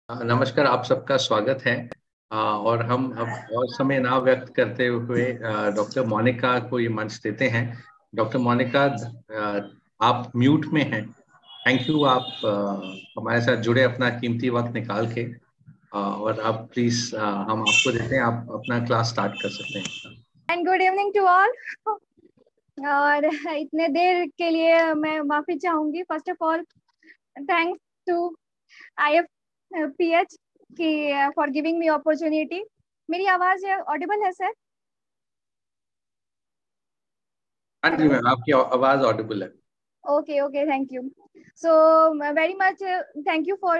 नमस्कार, आप सबका स्वागत है। और हम अब और समय ना व्यक्त करते हुए डॉक्टर मोनिका को ये मंच देते हैं। डॉक्टर मोनिका, आप म्यूट में हैं। थैंक यू, आप हमारे साथ जुड़े अपना कीमती वक्त निकाल के। और आप प्लीज, हम आपको देते हैं, आप अपना क्लास स्टार्ट कर सकते हैं। And good evening to all. और इतने देर के लिए मैं माफी चाहूंगी। First of all thanks to IFPH की फॉर गिविंग मी अपॉर्चुनिटी। मेरी आवाज ऑडिबल है सर? हाँ जी मैम, आपकी आवाज ऑडिबल है। Okay, thank you. So very much thank you for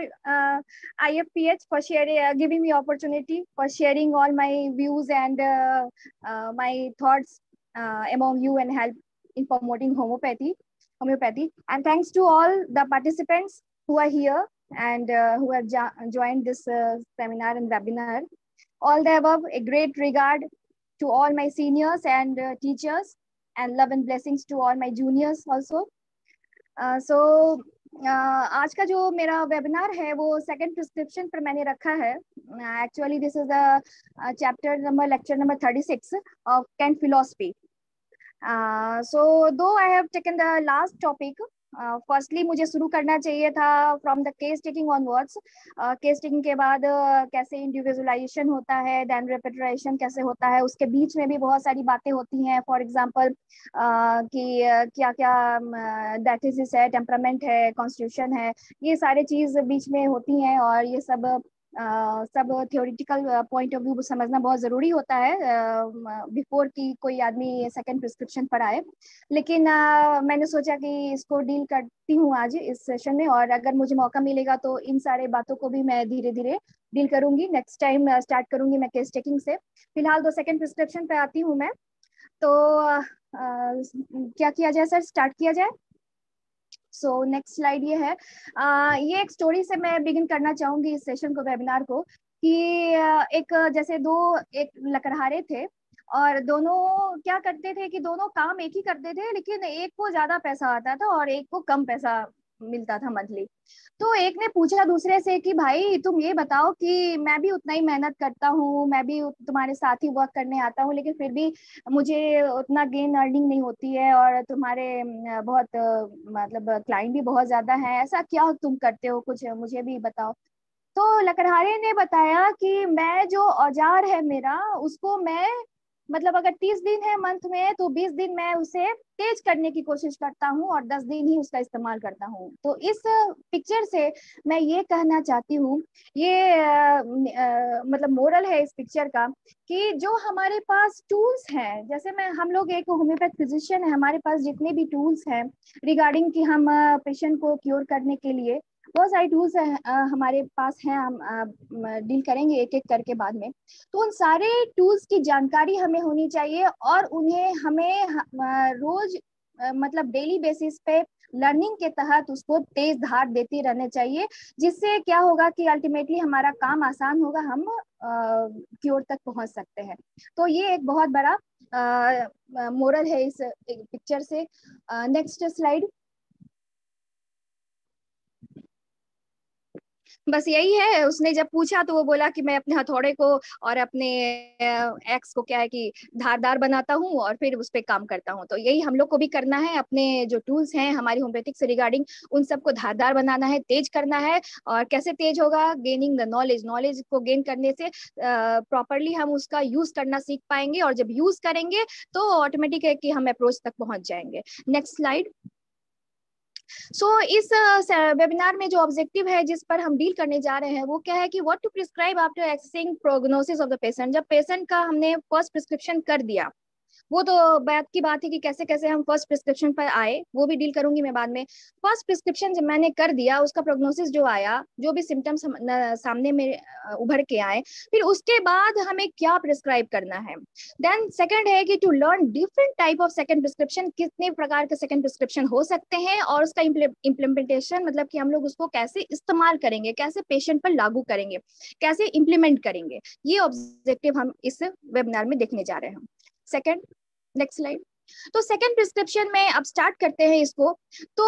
IFPH for sharing, giving me opportunity for sharing all my views and my thoughts among you and help in promoting homeopathy. And thanks to all the participants who are here and who have joined this seminar and webinar. All the above, a great regard to all my seniors and teachers, and love and blessings to all my juniors also. आज का जो मेरा webinar है वो second prescription पर मैंने रखा है। Actually this is the chapter number lecture number 36 of Kent philosophy. Though I have taken the last topic. Firstly मुझे शुरू करना चाहिए था from the case taking onwards. Case taking के बाद कैसे इंडिविजुअलाइजेशन होता है, देन रेपिटेशन कैसे होता है, उसके बीच में भी बहुत सारी बातें होती हैं। फॉर एग्जांपल कि क्या क्या दैटिस है, टेम्परामेंट है, कॉन्स्टिट्यूशन है, ये सारे चीज बीच में होती हैं। और ये सब थियोरिटिकल पॉइंट ऑफ व्यू समझना बहुत जरूरी होता है बिफोर कि कोई आदमी सेकंड प्रिस्क्रिप्शन पर आए। लेकिन मैंने सोचा कि इसको डील करती हूँ आज इस सेशन में, और अगर मुझे मौका मिलेगा तो इन सारे बातों को भी मैं धीरे धीरे डील करूंगी। नेक्स्ट टाइम स्टार्ट करूंगी मैं केस टेकिंग से। फिलहाल तो सेकंड प्रिस्क्रिप्शन पे आती हूँ मैं। तो क्या किया जाए सर, स्टार्ट किया जाए? सो नेक्स्ट स्लाइड ये है। ये एक स्टोरी से मैं बिगिन करना चाहूंगी इस सेशन को, वेबिनार को। कि एक जैसे एक लकड़हारे थे, और दोनों क्या करते थे कि दोनों काम एक ही करते थे, लेकिन एक को ज्यादा पैसा आता था और एक को कम पैसा मिलता था मंथली। तो एक ने पूछा दूसरे से कि भाई तुम ये बताओ कि मैं भी उतना ही मेहनत करता हूँ, मैं भी तुम्हारे साथ ही वर्क करने आता हूँ, लेकिन फिर भी मुझे उतना गेन अर्निंग नहीं होती है, और तुम्हारे बहुत मतलब क्लाइंट भी बहुत ज्यादा है, ऐसा क्या तुम करते हो, कुछ मुझे भी बताओ। तो लकड़हारे ने बताया कि मैं जो औजार है मेरा, उसको मैं मतलब अगर 30 दिन है मंथ में, तो 20 दिन मैं उसे तेज करने की कोशिश करता हूँ और 10 दिन ही उसका इस्तेमाल करता हूँ। तो इस पिक्चर से मैं ये कहना चाहती हूँ, ये मतलब मोरल है इस पिक्चर का, कि जो हमारे पास टूल्स हैं, जैसे हम लोग एक होम्योपैथ फिजिशियन है, हमारे पास जितने भी टूल्स हैं रिगार्डिंग कि हम पेशेंट को क्योर करने के लिए बहुत सारे टूल्स हमारे पास हैं, हम डील करेंगे एक एक करके बाद में। तो उन सारे टूल्स की जानकारी हमें होनी चाहिए, और उन्हें हमें रोज मतलब डेली बेसिस पे लर्निंग के तहत उसको तेज धार देते रहने चाहिए, जिससे क्या होगा कि अल्टीमेटली हमारा काम आसान होगा, हम क्योर तक पहुंच सकते हैं। तो ये एक बहुत बड़ा मोरल है इस पिक्चर से। Next slide. बस यही है, उसने जब पूछा तो वो बोला कि मैं अपने हथौड़े को और अपने एक्स को क्या है कि धारदार बनाता हूँ और फिर उस पर काम करता हूँ। तो यही हम लोग को भी करना है, अपने जो टूल्स हैं हमारी होम्योपैथिक से रिगार्डिंग, उन सबको धारदार बनाना है, तेज करना है। और कैसे तेज होगा? Gaining the knowledge. नॉलेज को गेन करने से प्रॉपरली हम उसका यूज करना सीख पाएंगे, और जब यूज करेंगे तो ऑटोमेटिक है कि हम अप्रोच तक पहुंच जाएंगे। Next slide. इस वेबिनार में जो ऑब्जेक्टिव है जिस पर हम डील करने जा रहे हैं वो क्या है कि what to prescribe after accessing prognosis of the patient. जब पेशेंट का हमने फर्स्ट प्रिस्क्रिप्शन कर दिया, वो तो बात की बात है कि कैसे कैसे हम फर्स्ट प्रिस्क्रिप्शन पर आए, वो भी डील करूंगी मैं बाद में। फर्स्ट प्रिस्क्रिप्शन जब मैंने कर दिया, उसका प्रोग्नोसिस जो आया, जो भी सिम्टम्स सामने में उभर के आए, फिर उसके बाद हमें क्या प्रिस्क्राइब करना है। देन सेकंड है कि to learn different type of second prescription, कितने प्रकार के सेकंड प्रिस्क्रिप्शन हो सकते हैं, और उसका इम्प्लीमेंटेशन मतलब कि हम लोग उसको कैसे इस्तेमाल करेंगे, कैसे पेशेंट पर लागू करेंगे, कैसे इम्प्लीमेंट करेंगे। ये ऑब्जेक्टिव हम इस वेबिनार में देखने जा रहे हैं। Second, next slide. तो सेकंड प्रिस्क्रिप्शन में अब स्टार्ट करते हैं इसको। तो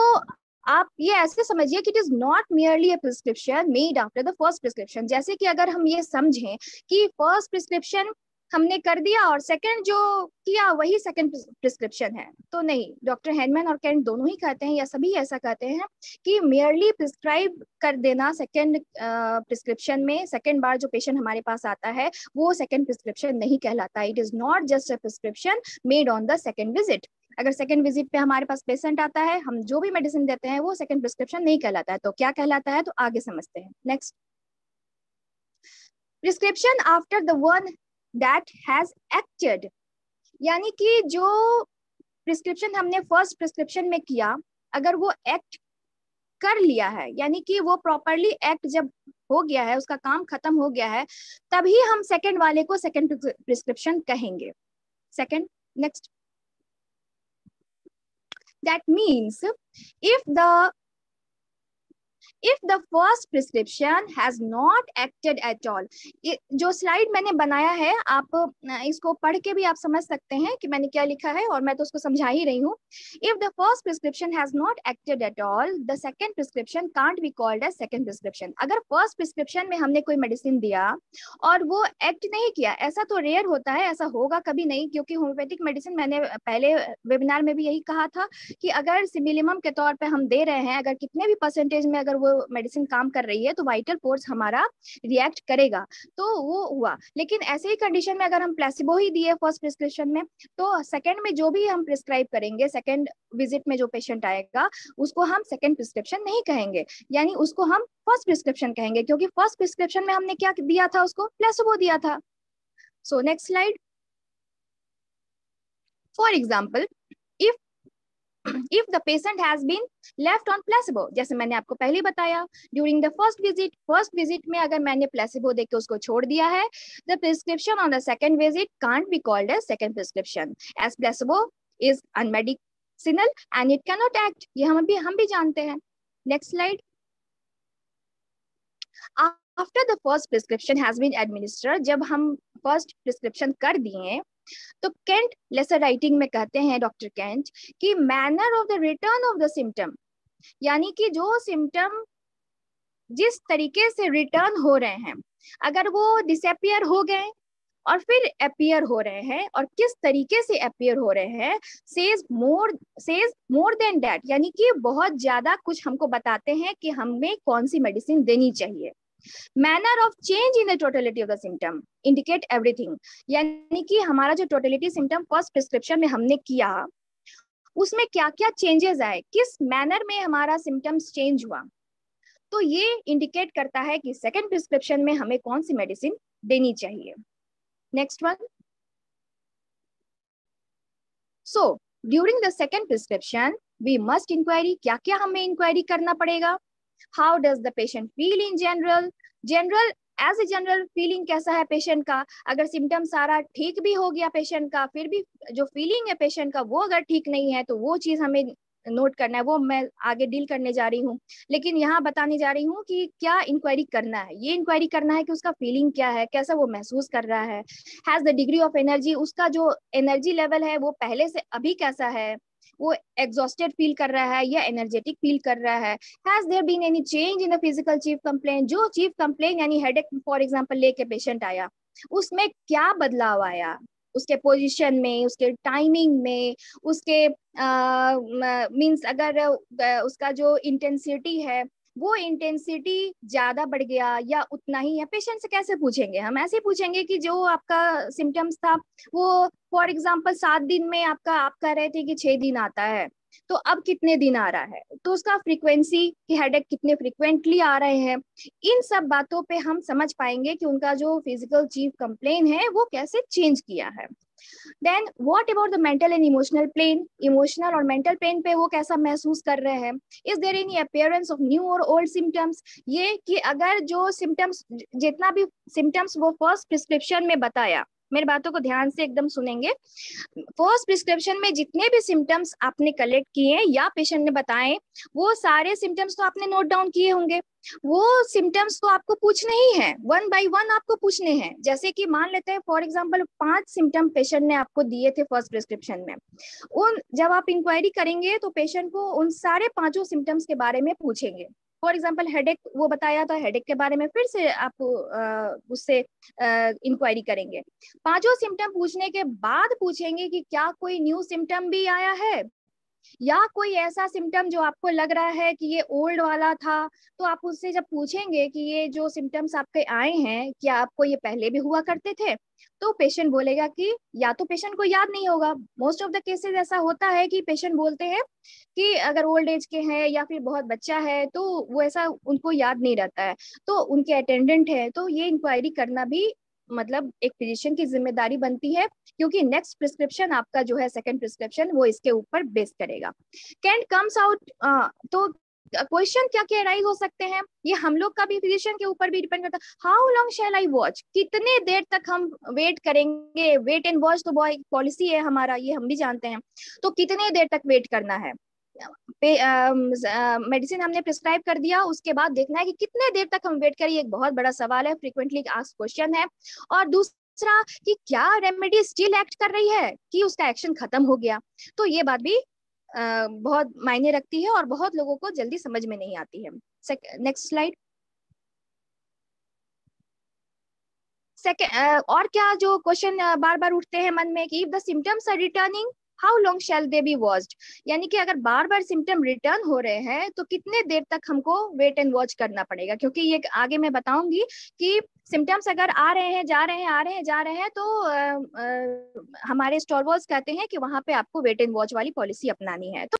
आप ये ऐसे समझिए कि it is not merely a prescription made after the first prescription. जैसे कि अगर हम ये समझें कि फर्स्ट प्रिस्क्रिप्शन हमने कर दिया और सेकंड जो किया वही सेकंड प्रिस्क्रिप्शन है, तो नहीं। डॉक्टर हैनमैन और केंट दोनों ही कहते हैं या सभी ऐसा कहते हैं कि मियरली प्रिस्क्राइब कर देना सेकंड प्रिस्क्रिप्शन में, सेकंड बार जो पेशेंट हमारे पास आता है वो सेकंड प्रिस्क्रिप्शन नहीं कहलाता। It is not just a prescription made on the second visit. अगर सेकंड विजिट पे हमारे पास पेशेंट आता है, हम जो भी मेडिसिन देते हैं वो सेकंड प्रिस्क्रिप्शन नहीं कहलाता है। तो क्या कहलाता है, तो आगे समझते हैं। Next, prescription after the one that has acted, यानी कि जो प्रिस्क्रिप्शन हमने फर्स्ट प्रिस्क्रिप्शन में किया, अगर वो एक्ट कर लिया है, यानी कि वो प्रॉपरली एक्ट जब हो गया है, उसका काम खत्म हो गया है, तभी हम सेकंड वाले को सेकंड प्रिस्क्रिप्शन कहेंगे। Second, next, that means if the first prescription has not acted at all, जो स्लाइड मैंने बनाया है आप इसको पढ़ के भी आप समझ सकते हैं कि मैंने क्या लिखा है, और मैं तो उसको समझा ही रही हूँ। If the first prescription has not acted at all, the second prescription can't be called as second prescription। अगर फर्स्ट प्रिस्क्रिप्शन में हमने कोई मेडिसिन दिया और वो एक्ट नहीं किया, ऐसा तो रेयर होता है, ऐसा होगा कभी नहीं, क्योंकि होम्योपैथिक मेडिसिन, मैंने पहले वेबिनार में भी यही कहा था कि अगर सिमिलिमम के तौर पे हम दे रहे हैं, अगर कितने भी परसेंटेज में अगर वो मेडिसिन काम कर रही है तो वाइटल फोर्स हमारा रिएक्ट करेगा, तो वो हुआ। लेकिन ऐसे ही कंडीशन में अगर हम प्लेसिबो ही दिए फर्स्ट प्रिस्क्रिप्शन में, तो सेकंड में जो भी हम प्रिस्क्राइब करेंगे, सेकंड विजिट में जो पेशेंट आएगा उसको हम सेकंड प्रिस्क्रिप्शन नहीं कहेंगे, यानी उसको हम फर्स्ट प्रिस्क्रिप्शन कहेंगे, क्योंकि फर्स्ट प्रिस्क्रिप्शन में हमने क्या दिया था, उसको प्लेसिबो दिया था। So next slide. For example, if the patient has been left on placebo, जैसे मैंने आपको पहले बताया, during the first visit में अगर मैंने placebo देके उसको छोड़ दिया है, the prescription on the second visit can't be called as second prescription, as placebo is unmedicinal and it cannot act। ये हम भी जानते हैं। next slide। after the first prescription has been administered, जब हम first prescription कर दिए, तो केंट लेसर राइटिंग में कहते हैं डॉक्टर केंट कि manner of the return of the symptom, यानी कि जो सिम्टम जिस तरीके से रिटर्न हो रहे हैं, अगर वो डिसअपियर हो गए और फिर अपीयर हो रहे हैं, और किस तरीके से अपीयर हो रहे हैं, सेज मोर देन दैट, यानी कि बहुत ज्यादा कुछ हमको बताते हैं कि हमें कौन सी मेडिसिन देनी चाहिए। Manner of change in the totality of the symptom indicate everything, यानी कि हमारा जो टोटलिटी सिम्टम फर्स्ट प्रिस्क्रिप्शन में हमने किया, उसमें क्या क्या चेंजेस आए, किस मैनर में हमारा सिम्टम्स चेंज हुआ, तो ये इंडिकेट करता है कि सेकंड प्रिस्क्रिप्शन में हमें कौन सी मेडिसिन देनी चाहिए। Next one. So during the second prescription we must inquiry, क्या क्या हमें इंक्वायरी करना पड़ेगा। How does the patient feel in general? As a general feeling कैसा है पेशेंट का, अगर सिम्टम सारा ठीक भी हो गया पेशेंट का, फिर भी जो फीलिंग है पेशेंट का वो अगर ठीक नहीं है, तो वो चीज हमें नोट करना है, वो मैं आगे डील करने जा रही हूँ। लेकिन यहाँ बताने जा रही हूँ कि क्या इंक्वायरी करना है, ये इंक्वायरी करना है कि उसका फीलिंग क्या है, कैसा वो महसूस कर रहा है। Has the degree of energy, उसका जो एनर्जी लेवल है वो पहले से अभी कैसा है, वो एग्जॉस्टेड फील कर रहा है या एनर्जेटिक फील कर रहा है। Has there been any change in the physical chief complaint, जो चीफ कंप्लेंट यानी हेडेक फॉर एग्जांपल लेके पेशेंट आया, उसमें क्या बदलाव आया, उसके पोजीशन में, उसके टाइमिंग में, उसके मींस अगर उसका जो इंटेंसिटी है वो इंटेंसिटी ज्यादा बढ़ गया या उतना ही है। पेशेंट से कैसे पूछेंगे, हम ऐसे पूछेंगे कि जो आपका सिम्टम्स था वो फॉर एग्जांपल 7 दिन में आप कह रहे थे कि 6 दिन आता है, तो अब कितने दिन आ रहा है, तो उसका फ्रीक्वेंसी कि हेडेक कितने फ्रीक्वेंटली आ रहे हैं, इन सब बातों पे हम समझ पाएंगे कि उनका जो फिजिकल चीफ कंप्लेन है वो कैसे चेंज किया है। Then what about the mental and emotional plane, emotional और मेंटल पेन पे वो कैसा महसूस कर रहे हैं। Is there any appearance of new और ओल्ड सिम्टम्स, ये कि अगर जो सिम्टम्स, जितना भी सिम्टम्स वो फर्स्ट प्रिस्क्रिप्शन में बताया मेरी बातों को ध्यान से एकदम सुनेंगे। फर्स्ट प्रिस्क्रिप्शन में जितने भी सिम्टम्स आपने कलेक्ट किए या पेशेंट ने बताए, वो सारे सिम्टम्स तो आपने नोट डाउन किए होंगे। वो सिम्टम्स तो आपको पूछने ही हैं, वन बाय वन आपको पूछने हैं। जैसे कि मान लेते हैं फॉर एग्जांपल 5 सिम्टम पेशेंट ने आपको दिए थे फर्स्ट प्रिस्क्रिप्शन में। उन जब आप इंक्वायरी करेंगे तो पेशेंट को उन सारे 5 सिम्टम्स के बारे में पूछेंगे। फॉर एग्जाम्पल हेडेक वो बताया था, हेडेक के बारे में फिर से आप उससे इंक्वायरी करेंगे। 5 सिम्टम पूछने के बाद पूछेंगे कि क्या कोई न्यू सिम्टम भी आया है, या कोई ऐसा सिम्टम जो आपको लग रहा है कि ये ओल्ड वाला था। तो आप उससे जब पूछेंगे कि ये जो सिम्टम्स आपके आए हैं क्या आपको ये पहले भी हुआ करते थे, तो पेशेंट बोलेगा कि या तो पेशेंट को याद नहीं होगा। मोस्ट ऑफ द केसेस ऐसा होता है कि पेशेंट बोलते हैं कि अगर ओल्ड एज के हैं या फिर बहुत बच्चा है तो वो ऐसा उनको याद नहीं रहता है, तो उनके अटेंडेंट है। तो ये इंक्वायरी करना भी मतलब एक फिजिशियन की जिम्मेदारी बनती है, क्योंकि नेक्स्ट प्रिस्क्रिप्शन आपका जो है सेकंड प्रिस्क्रिप्शन वो इसके ऊपर बेस करेगा। कैन कम्स आउट, तो क्वेश्चन क्या क्या राइज हो सकते हैं, ये हम लोग का भी फिजिशियन के ऊपर भी डिपेंड करता है। How long shall I watch, कितने देर तक हम वेट करेंगे। वेट एंड वॉच तो पॉलिसी है हमारा, ये हम भी जानते हैं। तो कितने देर तक वेट करना है। मेडिसिन हमने प्रिस्क्राइब कर दिया, उसके बाद देखना है कि कितने देर तक हम वेट करें। एक बहुत बड़ा सवाल है, फ्रीक्वेंटली आस्क्ड क्वेश्चन है। और दूसरा कि क्या रेमेडी स्टिल एक्ट कर रही है कि उसका एक्शन खत्म हो गया। तो ये बात भी बहुत मायने रखती है और बहुत लोगों को जल्दी समझ में नहीं आती है। Next slide. और क्या जो क्वेश्चन बार बार उठते हैं मन में कि if the symptoms are returning how long shall they be watched, यानी कि अगर बार बार सिम्टम रिटर्न हो रहे हैं तो कितने देर तक हमको वेट एंड वॉच करना पड़ेगा। क्योंकि ये आगे मैं बताऊंगी कि सिम्टम्स अगर आ रहे हैं जा रहे हैं आ रहे हैं जा रहे हैं तो हमारे स्टॉलवर्स कहते हैं कि वहां पे आपको वेट एंड वॉच वाली पॉलिसी अपनानी है। तो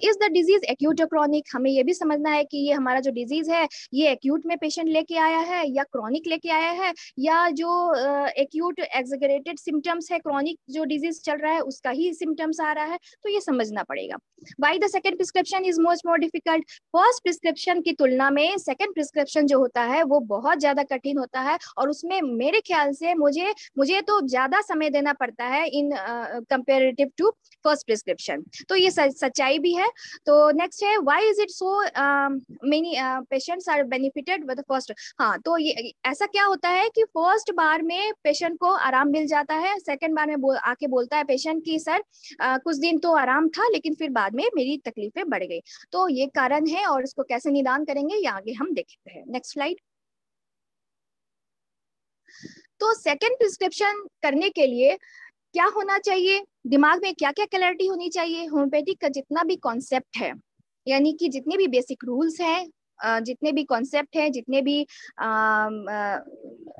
इज द डिजीज एक्यूट और क्रॉनिक, हमें ये भी समझना है कि ये हमारा जो डिजीज है ये एक्यूट में पेशेंट लेके आया है या क्रॉनिक लेके आया है, या जो एक्यूट एक्सैगरेटेड सिम्टम्स है, क्रॉनिक जो डिजीज चल रहा है उसका ही सिम्टम्स आ रहा है। तो ये समझना पड़ेगा। Why the second prescription is much more difficult, first prescription की तुलना में सेकंड प्रिस्क्रिप्शन जो होता है वो बहुत ज्यादा कठिन होता है, और उसमें मेरे ख्याल से मुझे तो ज्यादा समय देना पड़ता है in comparative to first prescription. तो ये सच्चाई भी है। तो नेक्स्ट है why is it so many patients are benefited with first. हाँ, तो ये ऐसा क्या होता है कि फर्स्ट बार में पेशेंट को आराम मिल जाता है, सेकंड बार में आके बोलता है पेशेंट कि सर कुछ दिन तो आराम था लेकिन फिर बाद में मेरी तकलीफें बढ़ गई। तो ये कारण है और इसको कैसे निदान करेंगे ये आगे हम देखते हैं। Next slide. तो सेकंड प्रिस्क्रिप्शन करने के लिए क्या होना चाहिए, दिमाग में क्या क्या क्लैरिटी होनी चाहिए। होम्योपैथिक का जितना भी कॉन्सेप्ट है, यानी कि जितने भी बेसिक रूल्स हैं, जितने भी कॉन्सेप्ट हैं, जितने भी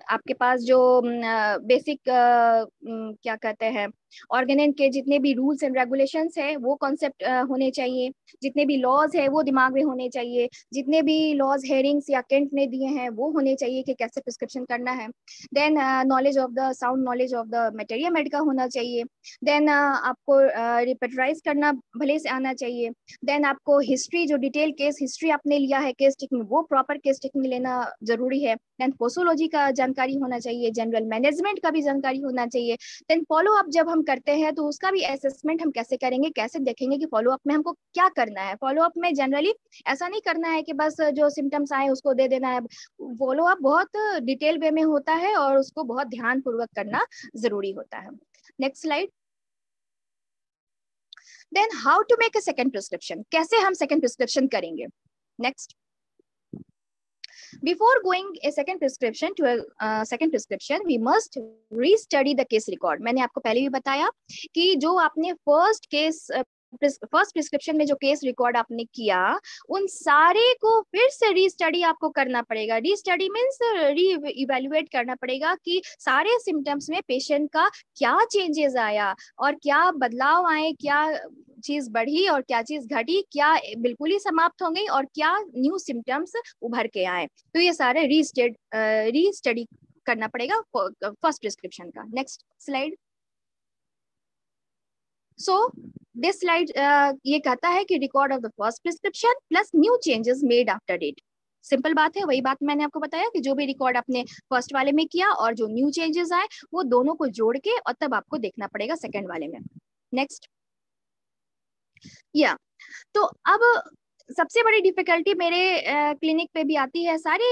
आपके पास जो बेसिक क्या कहते हैं ऑर्गेनेन के जितने भी रूल्स एंड रेगुलेशंस है वो कॉन्सेप्ट होने चाहिए। जितने भी लॉज है वो दिमाग में होने चाहिए। जितने भी लॉज हेरिंग्स या केंट ने दिए हैं वो होने चाहिए कि कैसे प्रिस्क्रिप्शन करना है। Then knowledge of the sound knowledge of the materia medica होना चाहिए। देन आपको रिपेटराइज करना भले से आना चाहिए। देन आपको हिस्ट्री, जो डिटेल केस हिस्ट्री आपने लिया है केस टेकिंग, वो प्रॉपर केस टेकिंग लेना जरूरी है। देन पोसोलॉजी का जानकारी होना चाहिए, जनरल मैनेजमेंट का भी जानकारी होना चाहिए। देन फॉलो अप जब हम करते हैं तो उसका भी असेसमेंट हम कैसे करेंगे, कैसे देखेंगे कि फॉलो अप में हमको क्या करना है। फॉलो अप में जनरली ऐसा नहीं करना है कि बस जो सिम्टम्स आए उसको दे देना है। फॉलो अप बहुत डिटेल वे में होता है और उसको बहुत ध्यान पूर्वक करना जरूरी होता है। Next slide. Then how to make a second prescription, कैसे हम सेकंड प्रिस्क्रिप्शन करेंगे। Next. Before going a second prescription to a second prescription, we must re-study the case record. मैंने आपको पहले भी बताया कि जो आपने फर्स्ट प्रिस्क्रिप्शन में जो केस रिकॉर्ड आपने किया उन सारे को फिर से रीस्टडी आपको करना पड़ेगा। रीस्टडी मीन्स री इवेल्युएट करना पड़ेगा कि सारे सिम्टम्स में पेशेंट का क्या चेंजेस आया और क्या बदलाव आए, क्या चीज बढ़ी और क्या चीज घटी, क्या बिल्कुल ही समाप्त हो गई और क्या न्यू सिम्टम्स उभर के आए। तो ये सारे रीस्टडी करना पड़ेगा फर्स्ट प्रिस्क्रिप्शन का। Next slide. So this slide ये कहता है कि record of the first prescription plus new changes made after date. Simple बात है, वही बात मैंने आपको बताया कि जो भी रिकॉर्ड आपने फर्स्ट वाले में किया और जो न्यू चेंजेस आए वो दोनों को जोड़ के और तब आपको देखना पड़ेगा सेकेंड वाले में। नेक्स्ट, या तो अब सबसे बड़ी डिफिकल्टी मेरे क्लिनिक पे भी आती है, सारे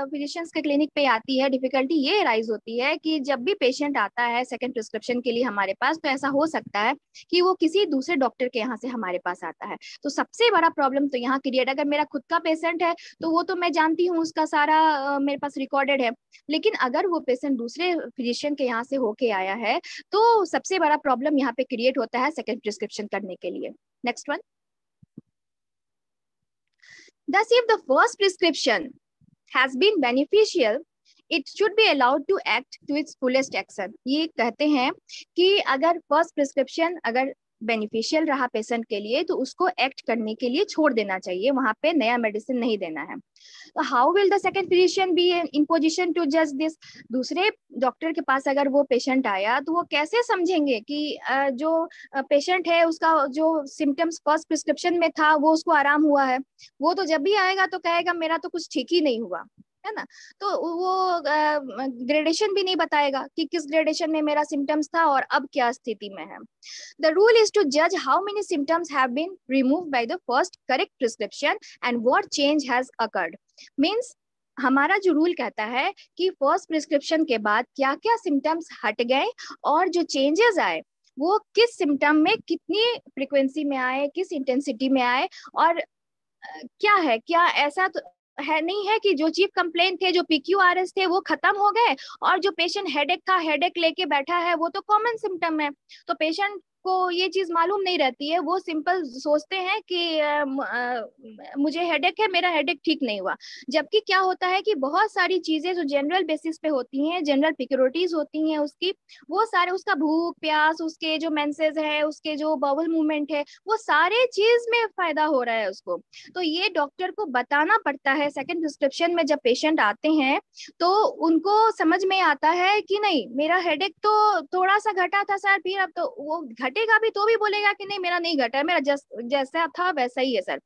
फिजिशियंस के क्लिनिक पे आती है। डिफिकल्टी ये राइज होती है कि जब भी पेशेंट आता है सेकंड प्रिस्क्रिप्शन के लिए हमारे पास, तो ऐसा हो सकता है कि वो किसी दूसरे डॉक्टर के यहाँ से हमारे पास आता है। तो सबसे बड़ा प्रॉब्लम तो यहाँ क्रिएट, अगर मेरा खुद का पेशेंट है तो वो तो मैं जानती हूँ, उसका सारा मेरे पास रिकॉर्डेड है। लेकिन अगर वो पेशेंट दूसरे फिजिशियन के यहाँ से होके आया है तो सबसे बड़ा प्रॉब्लम यहाँ पे क्रिएट होता है सेकंड प्रिस्क्रिप्शन करने के लिए। Next one, thus if the first prescription has been beneficial, it should be allowed to act to its fullest extent। ये कहते हैं कि अगर फर्स्ट प्रिस्क्रिप्शन अगर बेनिफिशियल रहा पेशेंट के लिए तो उसको एक्ट करने के लिए छोड़ देना चाहिए, वहां पे नया मेडिसिन नहीं देना है। तो how will the second physician be in position to जज दिस? दूसरे डॉक्टर के पास अगर वो पेशेंट आया तो वो कैसे समझेंगे कि जो पेशेंट है उसका जो सिम्टम्स फर्स्ट प्रिस्क्रिप्शन में था वो उसको आराम हुआ है? वो तो जब भी आएगा तो कहेगा मेरा तो कुछ ठीक ही नहीं हुआ, है ना। तो वो ग्रेडेशन भी नहीं बताएगा कि किस ग्रेडेशन में मेरा सिम्टम्स था और अब क्या स्थिति में है। The rule is to judge how many symptoms have been removed by the first correct prescription and what change has occurred। Means हमारा जो रूल कहता है कि फर्स्ट प्रिस्क्रिप्शन के बाद क्या क्या सिम्टम्स हट गए और जो चेंजेस आए वो किस सिम्टम में कितनी फ्रिक्वेंसी में आए, किस इंटेंसिटी में आए, और क्या है, क्या ऐसा तो है नहीं है कि जो चीफ कंप्लेंट थे, जो PQRS थे वो खत्म हो गए और जो पेशेंट हेडेक था, हेडेक लेके बैठा है, वो तो कॉमन सिम्टम है। तो पेशेंट को ये चीज मालूम नहीं रहती है, वो सिंपल सोचते हैं कि मुझे हेडेक है, मेरा हेडेक ठीक नहीं हुआ। जबकि क्या होता है कि बहुत सारी चीजें जो जनरल बेसिस पे होती हैं, जनरल पिक्योरिटीज होती हैं उसकी, वो सारे, उसका भूख प्यास, उसके जो मेंसेस है, उसके जो बाउल मूवमेंट है, वो सारे चीज में फायदा हो रहा है उसको। तो ये डॉक्टर को बताना पड़ता है सेकंड प्रिस्क्रिप्शन में। जब पेशेंट आते हैं तो उनको समझ में आता है कि नहीं मेरा हेडेक तो थोड़ा सा घटा था सर, फिर अब तो वो घटेगा भी तो भी बोलेगा कि नहीं मेरा नहीं घटा है, मेरा जैसा था वैसा ही है सर।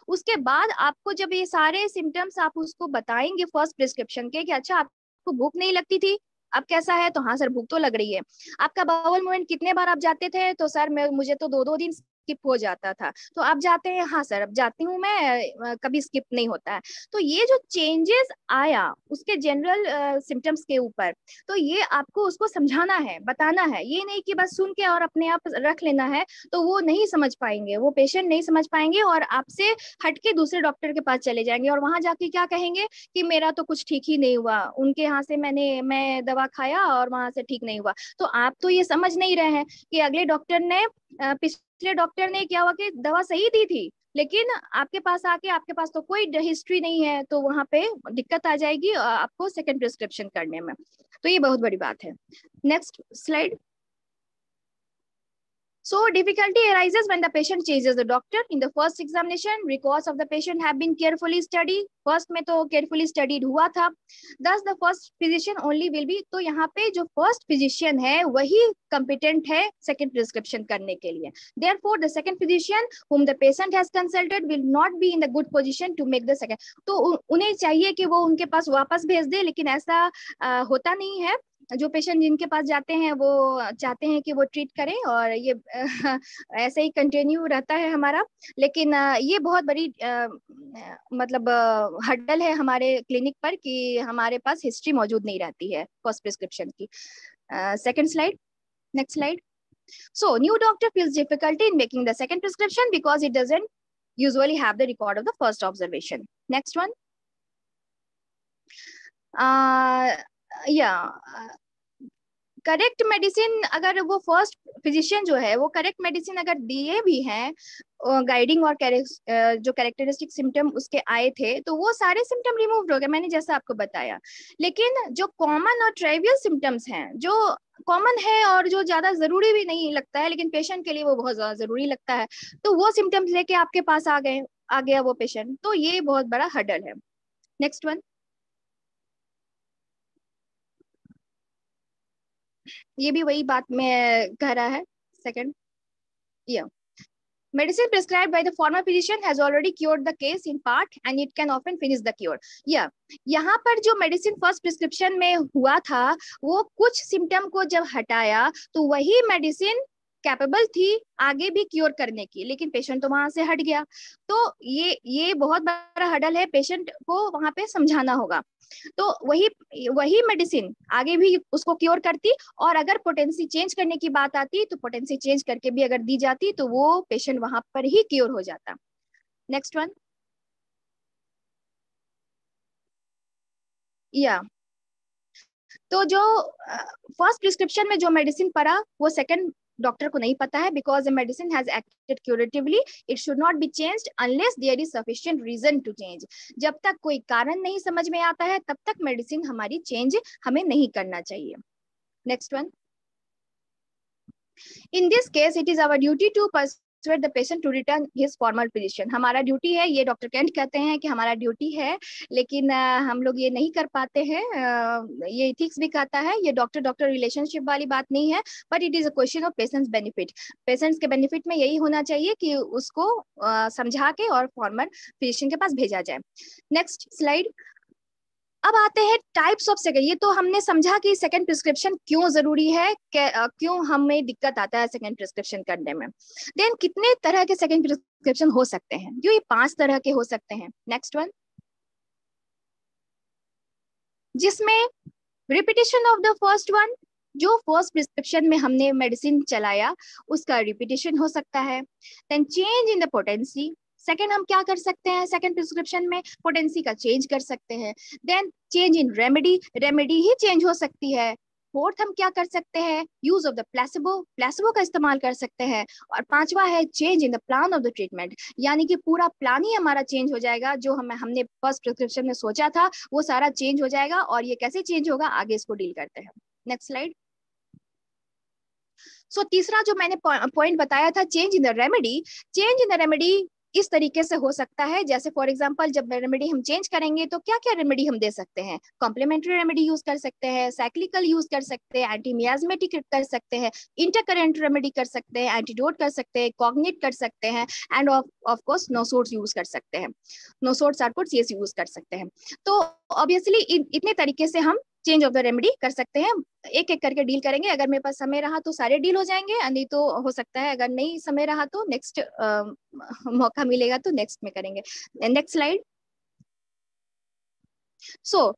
उसके बाद आपको जब ये सारे सिम्टम्स आप उसको बताएंगे फर्स्ट प्रिस्क्रिप्शन के कि अच्छा आपको भूख नहीं लगती थी, अब कैसा है, तो हाँ सर भूख तो लग रही है। आपका बाउल मूवमेंट कितने बार आप जाते थे, तो सर मुझे तो 2-2 दिन स्किप हो जाता था, तो आप जाते हैं, हाँ सर अब जाती हूँ मैं, कभी स्किप नहीं होता है। तो ये जो चेंजेस आया उसके जनरल सिम्टम्स के ऊपर, तो ये आपको उसको समझाना है, बताना है। ये नहीं कि बस सुन के और अपने आप रख लेना है, तो वो नहीं समझ पाएंगे, वो पेशेंट नहीं समझ पाएंगे और आपसे हटके दूसरे डॉक्टर के पास चले जाएंगे और वहां जाके क्या कहेंगे कि मेरा तो कुछ ठीक ही नहीं हुआ, उनके यहाँ से मैं दवा खाया और वहां से ठीक नहीं हुआ। तो आप तो ये समझ नहीं रहे हैं कि अगले डॉक्टर ने पिछले डॉक्टर ने क्या हुआ कि दवा सही दी थी, लेकिन आपके पास आके आपके पास तो कोई हिस्ट्री नहीं है, तो वहां पे दिक्कत आ जाएगी आपको सेकंड प्रिस्क्रिप्शन करने में। तो ये बहुत बड़ी बात है। Next slide. So difficulty arises when the patient changes the doctor. In the first examination, records of the patient have been carefully studied. First में तो carefully studied हुआ था. Thus the first physician only will be, तो यहाँ पे जो first physician है वही competent है second prescription करने के लिए. Therefore the second physician whom the patient has consulted will not be in the good position to make the second. तो उन्हें चाहिए कि वो उनके पास वापस भेज दे, लेकिन ऐसा होता नहीं है। जो पेशेंट जिनके पास जाते हैं वो चाहते हैं कि वो ट्रीट करें और ये ऐसे ही कंटिन्यू रहता है हमारा। लेकिन ये बहुत बड़ी मतलब हर्डल है हमारे क्लिनिक पर कि हमारे पास हिस्ट्री मौजूद नहीं रहती है फर्स्ट प्रिस्क्रिप्शन की। Second slide, next slide. So new doctor feels difficulty in making the second prescription because it doesn't usually have the record of the first observation. Next one. Correct medicine, अगर वो first physician जो है वो correct medicine अगर दिए भी हैं, guiding और जो कैरेक्टरिस्टिक सिम्टम उसके आए थे, तो वो सारे सिम्टम रिमूव हो गए, मैंने जैसा आपको बताया। लेकिन जो कॉमन और ट्राइवियल सिम्टम्स हैं, जो कॉमन है और जो ज्यादा जरूरी भी नहीं लगता है लेकिन पेशेंट के लिए वो बहुत ज्यादा जरूरी लगता है, तो वो सिम्टम्स लेके आपके पास आ गया वो पेशेंट, तो ये बहुत बड़ा हर्डल है। Next one. ये भी वही बात में कह रहा है सेकंड। या Medicine prescribed by the former physician has already cured the case in part and it can often finish the cure. Yeah, यहाँ पर जो मेडिसिन फर्स्ट प्रिस्क्रिप्शन में हुआ था वो कुछ सिम्टम को जब हटाया तो वही मेडिसिन कैपेबल थी आगे भी क्योर करने की, लेकिन पेशेंट तो वहां से हट गया। तो ये बहुत बड़ा हडल है, पेशेंट को वहां पे समझाना होगा। तो वही मेडिसिन आगे भी उसको क्योर करती, और अगर पोटेंसी चेंज करने की बात आती तो पोटेंसी चेंज करके भी अगर दी जाती तो वो पेशेंट वहां पर ही क्योर हो जाता। Next one. या तो जो फर्स्ट प्रिस्क्रिप्शन में जो मेडिसिन पड़ा वो सेकंड डॉक्टर को नहीं पता है, because the medicine has acted curatively, it should not be changed unless there is sufficient reason to change. जब तक कोई कारण नहीं समझ में आता है तब तक मेडिसिन हमारी चेंज हमें नहीं करना चाहिए। Next one. In this case it is our duty to persuade the patient to return his former physician। हमारा ड्यूटी है, ये डॉक्टर केंट कहते हैं कि हमारा ड्यूटी है, लेकिन हम लोग ये नहीं कर पाते हैं। ये इथिक्स भी कहता है, ये डॉक्टर डॉक्टर रिलेशनशिप वाली बात नहीं है, but it is a question of patients benefit. Patients के बेनिफिट में यही होना चाहिए कि उसको समझा के और फॉर्मर फिजिशियन के पास भेजा जाए। Next slide. अब आते हैं टाइप्स ऑफ सेकंड। ये तो हमने समझा कि सेकंड प्रिस्क्रिप्शन क्यों जरूरी है, क्यों हमें दिक्कत आता है सेकंड प्रिस्क्रिप्शन करने में। देन कितने तरह के सेकंड प्रिस्क्रिप्शन हो सकते हैं? जो ये 5 तरह के हो सकते हैं। Next one. जिसमें repetition of the first one, जो फर्स्ट प्रिस्क्रिप्शन में हमने मेडिसिन चलाया उसका रिपीटेशन हो सकता है। Then change in the potency. Second हम क्या कर सकते हैं सेकेंड प्रिस्क्रिप्शन में? पोटेंसी का चेंज कर सकते हैं। Then change in remedy, remedy ही चेंज हो सकती है। फोर्थ हम क्या कर सकते हैं? Use of the placebo, placebo का इस्तेमाल कर सकते हैं। और 5वां है change in the plan of the treatment, यानी कि पूरा प्लान ही हमारा चेंज हो जाएगा। जो हमने फर्स्ट प्रिस्क्रिप्शन में सोचा था वो सारा चेंज हो जाएगा, और ये कैसे चेंज होगा आगे इसको डील करते हैं। Next slide. सो तीसरा जो मैंने पॉइंट बताया था, change in the remedy. Change in the remedy इस तरीके से हो सकता है, जैसे फॉर एग्जांपल जब रेमेडी हम चेंज करेंगे तो क्या क्या रेमेडी हम दे सकते हैं? कॉम्प्लीमेंट्री रेमेडी यूज कर सकते हैं, साइक्लिकल यूज कर सकते हैं, एंटी मियाजमेटिक कर सकते हैं, इंटरकरेंट रेमेडी कर सकते हैं, एंटीडोट कर सकते हैं, कॉग्निट कर सकते हैं, एंड ऑफ कोर्स नोसोर्स यूज कर सकते हैं, नोसोर्स आर्कोट्स ये यूज कर सकते हैं। तो ऑब्वियसली इतने तरीके से हम चेंज ऑफ द रेमेडी कर सकते हैं। एक एक करके डील करेंगे। अगर मेरे पास समय रहा तो सारे डील हो जाएंगे, नहीं तो हो सकता है अगर नहीं समय रहा तो नेक्स्ट मौका मिलेगा तो नेक्स्ट में करेंगे। Next slide. सो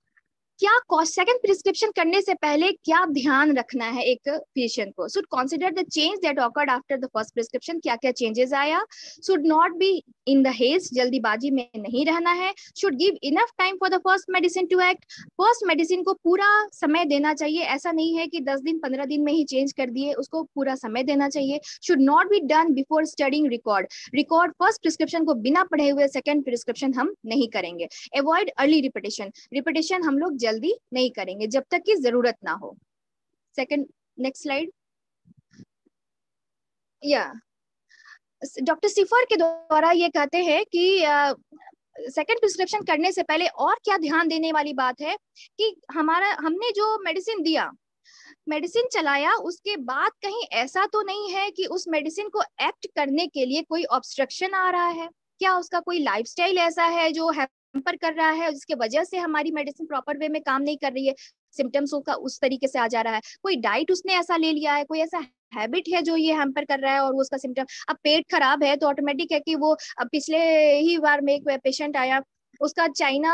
क्या सेकंड प्रिस्क्रिप्शन करने से पहले क्या ध्यान रखना है एक फिजिशियन को? Should consider the change that occurred after the first prescription. क्या क्या चेंजेस आया? Should not be in the haste, जल्दीबाजी में नहीं रहना है। Should give enough time for the first medicine to act. First medicine को पूरा समय देना चाहिए, ऐसा नहीं है कि 10 दिन 15 दिन में ही चेंज कर दिए, उसको पूरा समय देना चाहिए। Should not be done before studying record. Record first prescription को बिना पढ़े हुए सेकंड प्रिस्क्रिप्शन हम नहीं करेंगे। अवॉइड अर्ली रिपीटेशन, रिपीटेशन हम लोग जल्दी नहीं करेंगे जब तक कि जरूरत ना हो। Second, next slide. या डॉक्टर सिफर के द्वारा ये कहते हैं कि सेकंड प्रिस्क्रिप्शन करने से पहले और क्या ध्यान देने वाली बात है कि हमने जो मेडिसिन दिया, मेडिसिन चलाया, उसके बाद कहीं ऐसा तो नहीं है कि उस मेडिसिन को एक्ट करने के लिए कोई ऑब्स्ट्रक्शन आ रहा है? क्या उसका कोई लाइफस्टाइल ऐसा है जो हैम्पर कर रहा है जिसके वजह से हमारी मेडिसिन प्रॉपर वे में काम नहीं कर रही है, सिम्टम्स का उस तरीके से आ जा रहा है? कोई डाइट उसने ऐसा ले लिया है, कोई ऐसा हैबिट है जो ये हैम्पर कर रहा है और वो उसका सिम्टम? अब पेट खराब है तो ऑटोमेटिक है कि वो, अब पिछले ही बार में एक पेशेंट आया, उसका चाइना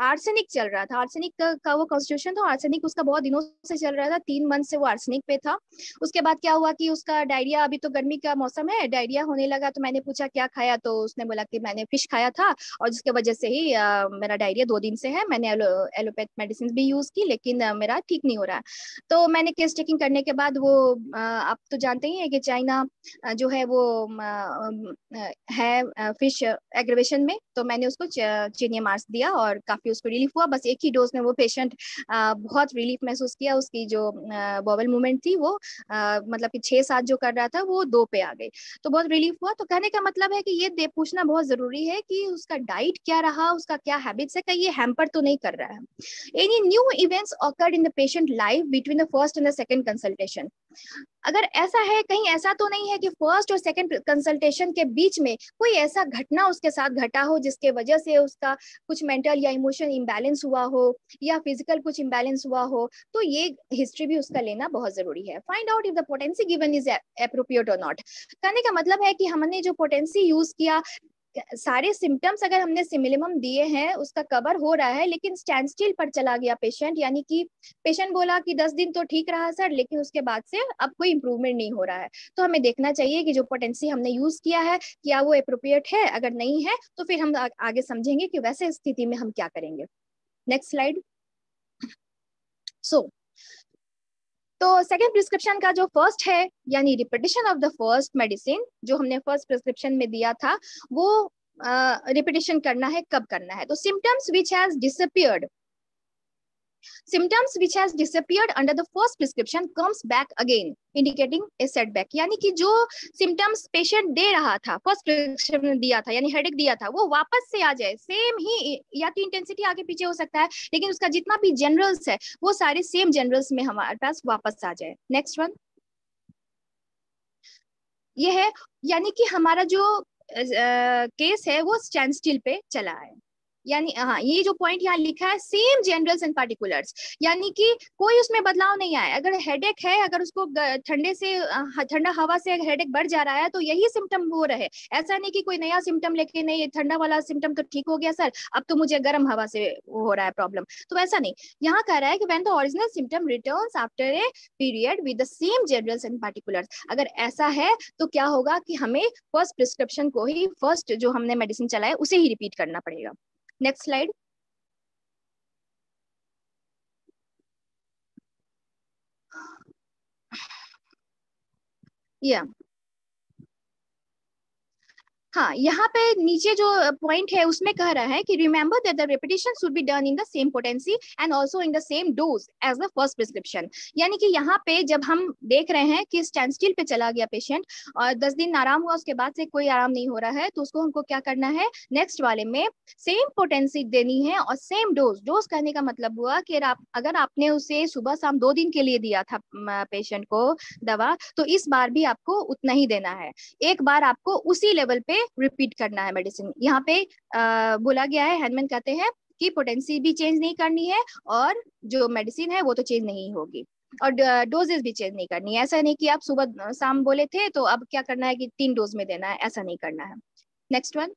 आर्सेनिक चल रहा था, आर्सेनिक का वो कॉन्स्टिट्यूशन था, आर्सेनिक उसका बहुत दिनों से चल रहा था, 3 मंथ से वो आर्सेनिक पे था। उसके बाद क्या हुआ कि उसका डायरिया, अभी तो गर्मी का मौसम है, डायरिया होने लगा। तो मैंने पूछा क्या खाया, तो उसने बोला कि मैंने फिश खाया था और जिसके वजह से ही मेरा डायरिया 2 दिन से है। मैंने एलोपैथ मेडिसिन भी यूज की लेकिन मेरा ठीक नहीं हो रहा। तो मैंने केस टेकिंग करने के बाद वो आप तो जानते ही है कि चाइना जो है वो है फिश एग्रीवेशन में, तो मैंने उसको चीनी मार्स दिया और काफी उसको रिलीफ हुआ। बस एक ही डोज में वो पेशेंट बहुत रिलीफ महसूस किया। उसकी जो बॉबल मूवमेंट थी वो मतलब कि 6-7 जो कर रहा था वो 2 पे आ गई, तो बहुत रिलीफ हुआ। तो कहने का मतलब है कि ये पूछना बहुत जरूरी है कि उसका डाइट क्या रहा, उसका क्या हैबिट्स है, कहीं ये हैम्पर तो नहीं कर रहा है। Any new events occurred in the patient life between the first and the second consultation. अगर ऐसा है, कहीं ऐसा तो नहीं है कि फर्स्ट और सेकंड कंसल्टेशन के बीच में कोई ऐसा घटना उसके साथ घटा हो जिसके वजह से उसका कुछ मेंटल या इमोशनल इम्बैलेंस हुआ हो या फिजिकल कुछ इम्बैलेंस हुआ हो, तो ये हिस्ट्री भी उसका लेना बहुत जरूरी है। Find out if the potency given is appropriate और नॉट। कहने का मतलब है कि हमने जो पोटेंसी यूज किया, सारे सिम्टम्स अगर हमने सिमिलिमम दिए हैं उसका कवर हो रहा है, लेकिन स्टैंड स्टिल पर चला गया पेशेंट, यानी कि पेशेंट बोला कि 10 दिन तो ठीक रहा सर, लेकिन उसके बाद से अब कोई इंप्रूवमेंट नहीं हो रहा है, तो हमें देखना चाहिए कि जो पोटेंसी हमने यूज किया है क्या वो अप्रोप्रिएट है। अगर नहीं है तो फिर हम आगे समझेंगे कि वैसे स्थिति में हम क्या करेंगे। Next slide. तो सेकेंड प्रिस्क्रिप्शन का जो फर्स्ट है, यानी repetition of the first medicine जो हमने फर्स्ट प्रिस्क्रिप्शन में दिया था, वो रिपीटिशन करना है। कब करना है? तो symptoms which has disappeared, symptoms which has disappeared under the first prescription comes back again indicating a setback। यानी कि जो symptoms पेशेंट दे रहा था, फर्स्ट प्रिस्क्रिप्शन में दिया था, यानी हेडेक दिया था, वो वापस से आ जाए सेम ही, या तो इंटेंसिटी आगे पीछे हो सकता है, लेकिन उसका जितना भी जनरल्स है वो सारे सेम जनरल्स में हमारे पास वापस आ जाए। नेक्स्ट वन ये है, यानी कि हमारा जो केस है वो स्टैंड स्टिल पे चला है। यानी हाँ, ये जो पॉइंट यहाँ लिखा है सेम जनरल्स एंड पार्टिकुलर्स, यानी कि कोई उसमें बदलाव नहीं आया। अगर हेडेक है, अगर उसको ठंडे से ठंडा हवा से हेडेक बढ़ जा रहा है तो यही सिम्टम वो रहे। ऐसा नहीं कि कोई नया सिम्टम लेके, नहीं ठंडा वाला सिम्टम तो ठीक हो गया सर, अब तो मुझे गर्म हवा से हो रहा है प्रॉब्लम, तो ऐसा नहीं। यहाँ कह रहा है कि when the original symptom returns after a period with the same generals and particulars. अगर ऐसा है तो क्या होगा कि हमें फर्स्ट प्रिस्क्रिप्शन को ही, फर्स्ट जो हमने मेडिसिन चलाया उसे ही रिपीट करना पड़ेगा। Next slide. या हाँ, यहाँ पे नीचे जो पॉइंट है उसमें कह रहा है कि remember that the repetition should be done in the same potency and also in the same dose as the first prescription. यानी कि यहाँ पे जब हम देख रहे हैं कि स्टैंड स्टिल पे चला गया पेशेंट और 10 दिन आराम हुआ, उसके बाद से कोई आराम नहीं हो रहा है, तो उसको हमको क्या करना है, नेक्स्ट वाले में सेम पोटेंसी देनी है और सेम डोज। डोज कहने का मतलब हुआ कि अगर आपने उसे सुबह शाम 2 दिन के लिए दिया था पेशेंट को दवा, तो इस बार भी आपको उतना ही देना है। एक बार आपको उसी लेवल पे रिपीट करना है मेडिसिन। यहाँ पे बोला गया है, हैनमैन कहते हैं कि पोटेंसी भी चेंज नहीं करनी है और जो मेडिसिन है वो तो चेंज नहीं होगी, और डोजेस भी चेंज नहीं करनी है। ऐसा नहीं कि आप सुबह शाम बोले थे तो अब क्या करना है कि 3 डोज में देना है, ऐसा नहीं करना है। Next one.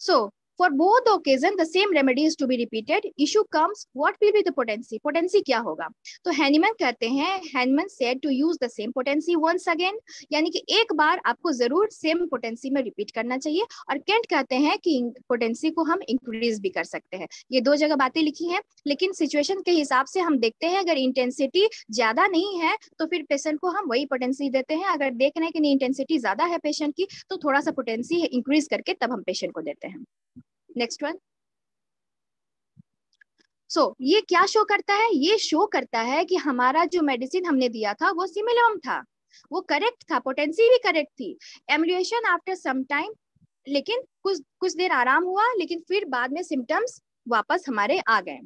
So, for both the occasion, the same remedy is to be repeated. Issue comes, what will be the potency? Potency क्या होगा? तो हैनीमैन कहते हैं, Hahnemann said to use the same potency once again, यानी कि एक बार आपको जरूर सेम पोटेंसी में रिपीट करना चाहिए। और केंट कहते हैं कि पोटेंसी को हम इंक्रीज भी कर सकते हैं। ये 2 जगह बातें लिखी हैं, लेकिन सिचुएशन के हिसाब से हम देखते हैं, अगर इंटेंसिटी ज्यादा नहीं है तो फिर पेशेंट को हम वही पोटेंसी देते हैं। अगर देख रहे हैं कि नहीं इंटेंसिटी ज्यादा है पेशेंट की, तो थोड़ा सा पोटेंसी इंक्रीज करके तब हम पेशेंट को देते हैं। Next one. ये क्या शो करता है? ये शो करता है कि हमारा जो मेडिसिन हमने दिया था वो सिमिलम था, वो करेक्ट था, पोटेंसी भी करेक्ट थी। एम्युलेशन आफ्टर सम टाइम, लेकिन कुछ देर आराम हुआ, लेकिन फिर बाद में सिम्टम्स वापस हमारे आ गए।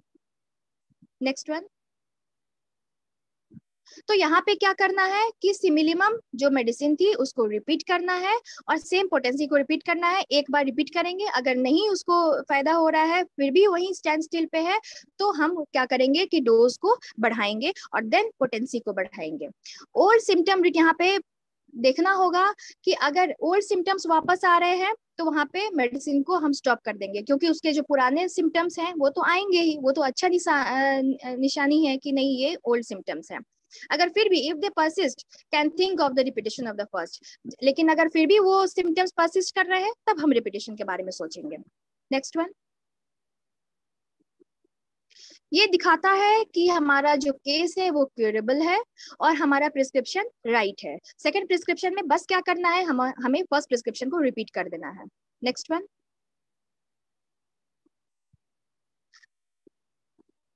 Next one. तो यहाँ पे क्या करना है कि सिमिलिमम जो मेडिसिन थी उसको रिपीट करना है और सेम पोटेंसी को रिपीट करना है। एक बार रिपीट करेंगे, अगर नहीं उसको फायदा हो रहा है, फिर भी वही स्टैंड स्टिल पे है, तो हम क्या करेंगे कि डोज को बढ़ाएंगे और देन पोटेंसी को बढ़ाएंगे। ओल्ड सिम्टम यहाँ पे देखना होगा कि अगर ओल्ड सिम्टम्स वापस आ रहे हैं तो वहां पे मेडिसिन को हम स्टॉप कर देंगे, क्योंकि उसके जो पुराने सिम्टम्स हैं वो तो आएंगे ही, वो तो अच्छा निशानी है कि नहीं ये ओल्ड सिम्टम्स हैं। अगर फिर भी if they persist can think of the repetition of the first, लेकिन अगर फिर भी वो सिम्टम्स परसिस्ट कर रहे हैं तब हम रिपीटेशन के बारे में सोचेंगे। Next one. ये दिखाता है कि हमारा जो केस है वो क्यूरेबल है और हमारा प्रिस्क्रिप्शन राइट है। सेकंड प्रिस्क्रिप्शन में बस क्या करना है, हमें फर्स्ट प्रिस्क्रिप्शन को रिपीट कर देना है। Next one.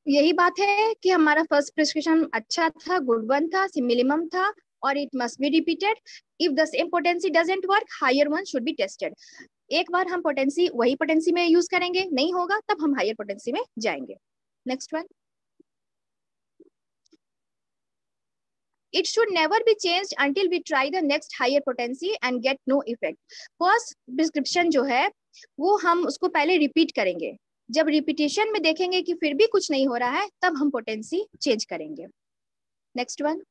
यही बात है कि हमारा फर्स्ट प्रिस्क्रिप्शन अच्छा था, गुड वन था, सिमिलिमम था और it must be repeated. If the same potency doesn't work, higher one should be tested. एक बार हम पोटेंसी वही पोटेंसी में यूज करेंगे, नहीं होगा तब हम हायर पोटेंसी में जाएंगे। Next one. It should never be changed until we try the next higher potency and get no effect. First prescription जो है वो हम उसको पहले रिपीट करेंगे, जब रिपीटेशन में देखेंगे कि फिर भी कुछ नहीं हो रहा है तब हम पोटेंसी चेंज करेंगे। Next one.